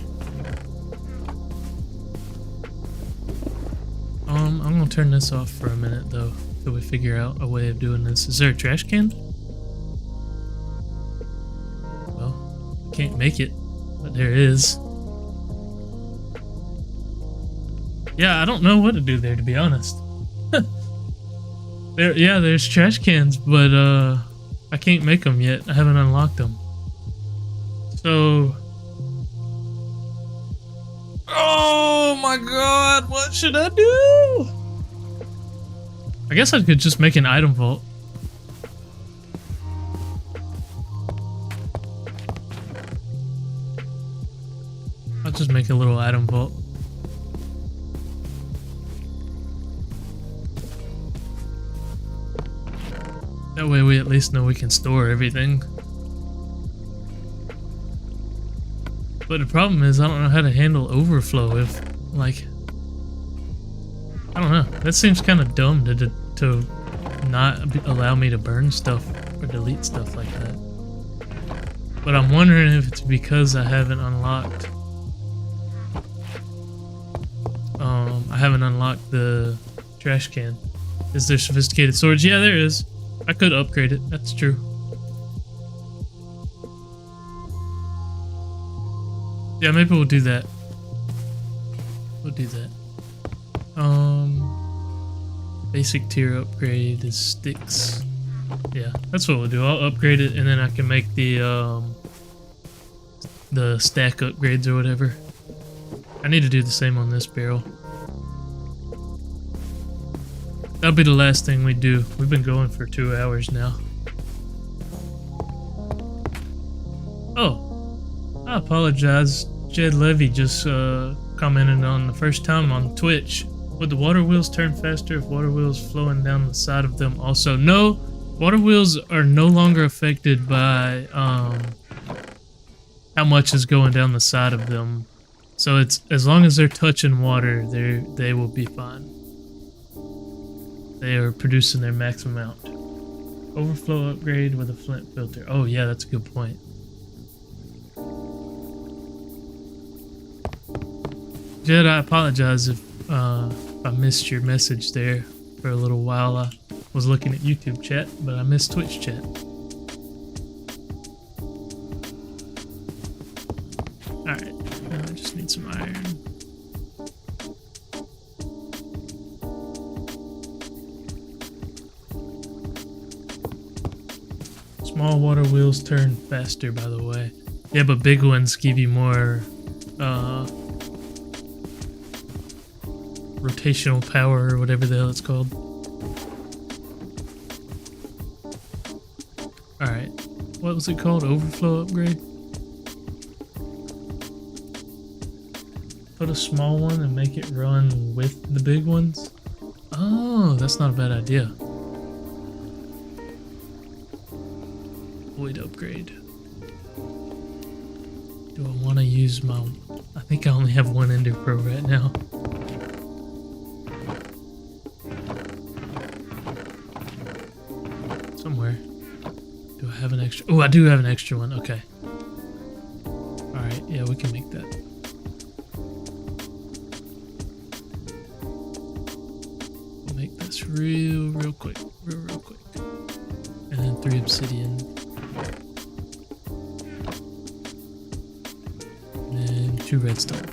A: I'm gonna turn this off for a minute though, till we figure out a way of doing this. Is there a trash can? Well, I can't make it, but there is. Yeah, I don't know what to do there, to be honest. There's trash cans, but I can't make them yet. I haven't unlocked them. So, oh my god, what should I do? I guess I could just make an item vault. I'll just make a little item vault. That way we at least know we can store everything. But the problem is I don't know how to handle overflow if, like, I don't know. That seems kind of dumb to allow me to burn stuff or delete stuff like that. But I'm wondering if it's because I haven't unlocked the trash can. Is there sophisticated storage? Yeah, there is. I could upgrade it. That's true. Yeah, maybe we'll do that. We'll do that. Basic tier upgrade is sticks. Yeah, that's what we'll do. I'll upgrade it and then I can make the stack upgrades or whatever. I need to do the same on this barrel. That'll be the last thing we do. We've been going for 2 hours now. Oh, I apologize. Jed Levy just commented on the first time on Twitch. Would the water wheels turn faster if water wheels flowing down the side of them also? No, water wheels are no longer affected by how much is going down the side of them. So it's as long as they're touching water, they will be fine. They are producing their maximum amount. Overflow upgrade with a flint filter. Oh yeah, that's a good point. Jed, I apologize if I missed your message there for a little while. I was looking at YouTube chat, but I missed Twitch chat. Alright, now I just need some iron. Small water wheels turn faster, by the way. Yeah, but big ones give you more rotational power or whatever the hell it's called. Alright, what was it called? Overflow upgrade? Put a small one and make it run with the big ones? Oh, that's not a bad idea. Void upgrade. Do I want to use my... I think I only have one Ender Pro right now. Somewhere. Do I have an extra? Oh, I do have an extra one. Okay. Alright, yeah, we can make that. We'll make this real quick. Real quick. And then 3 obsidian. And then 2 redstone.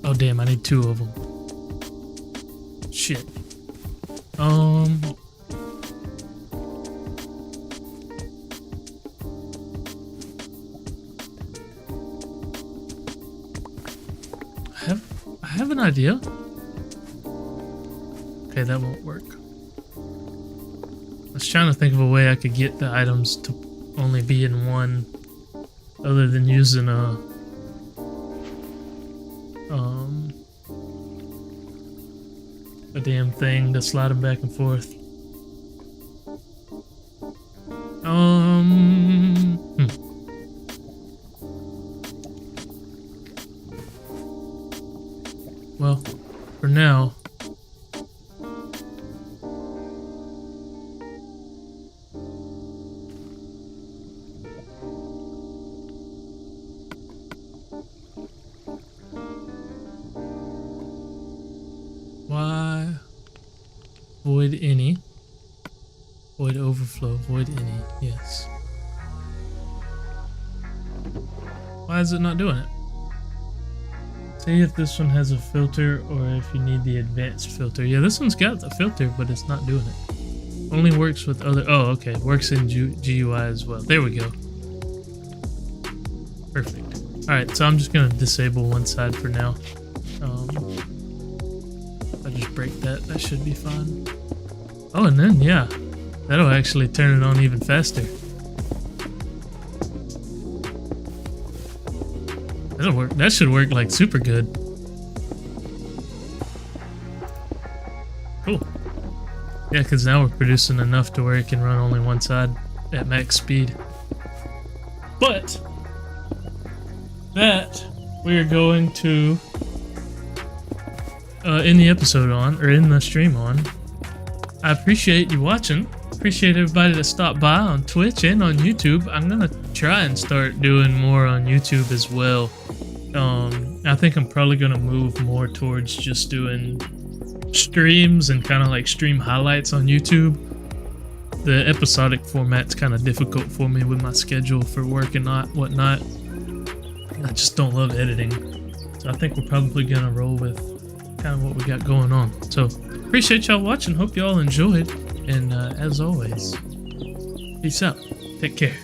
A: Oh damn, I need 2 of them. Shit. I have an idea. Okay, that won't work. I was trying to think of a way I could get the items to only be in one, other than using a damn thing to slide them back and forth. Well, for now, why void any, void overflow, void any, yes. Why is it not doing it? See if this one has a filter or if you need the advanced filter. Yeah, this one's got the filter, but it's not doing it. Only works with other, oh, okay, works in GUI as well. There we go. Perfect. Alright, so I'm just gonna disable one side for now. If I just break that, that should be fine. Oh, and then, yeah, that'll actually turn it on even faster. That'll work. That should work like super good. Cool. Yeah, because now we're producing enough to where it can run only one side at max speed. But that we are going to end the episode on, or end the stream on. I appreciate you watching. Appreciate everybody that stopped by on Twitch and on YouTube. I'm gonna try and start doing more on YouTube as well. I think I'm probably gonna move more towards just doing streams and kind of like stream highlights on YouTube. The episodic format's kind of difficult for me with my schedule for work and whatnot. I just don't love editing. So I think we're probably gonna roll with kind of what we got going on. So appreciate y'all watching. Hope y'all enjoyed. And as always, peace out. Take care.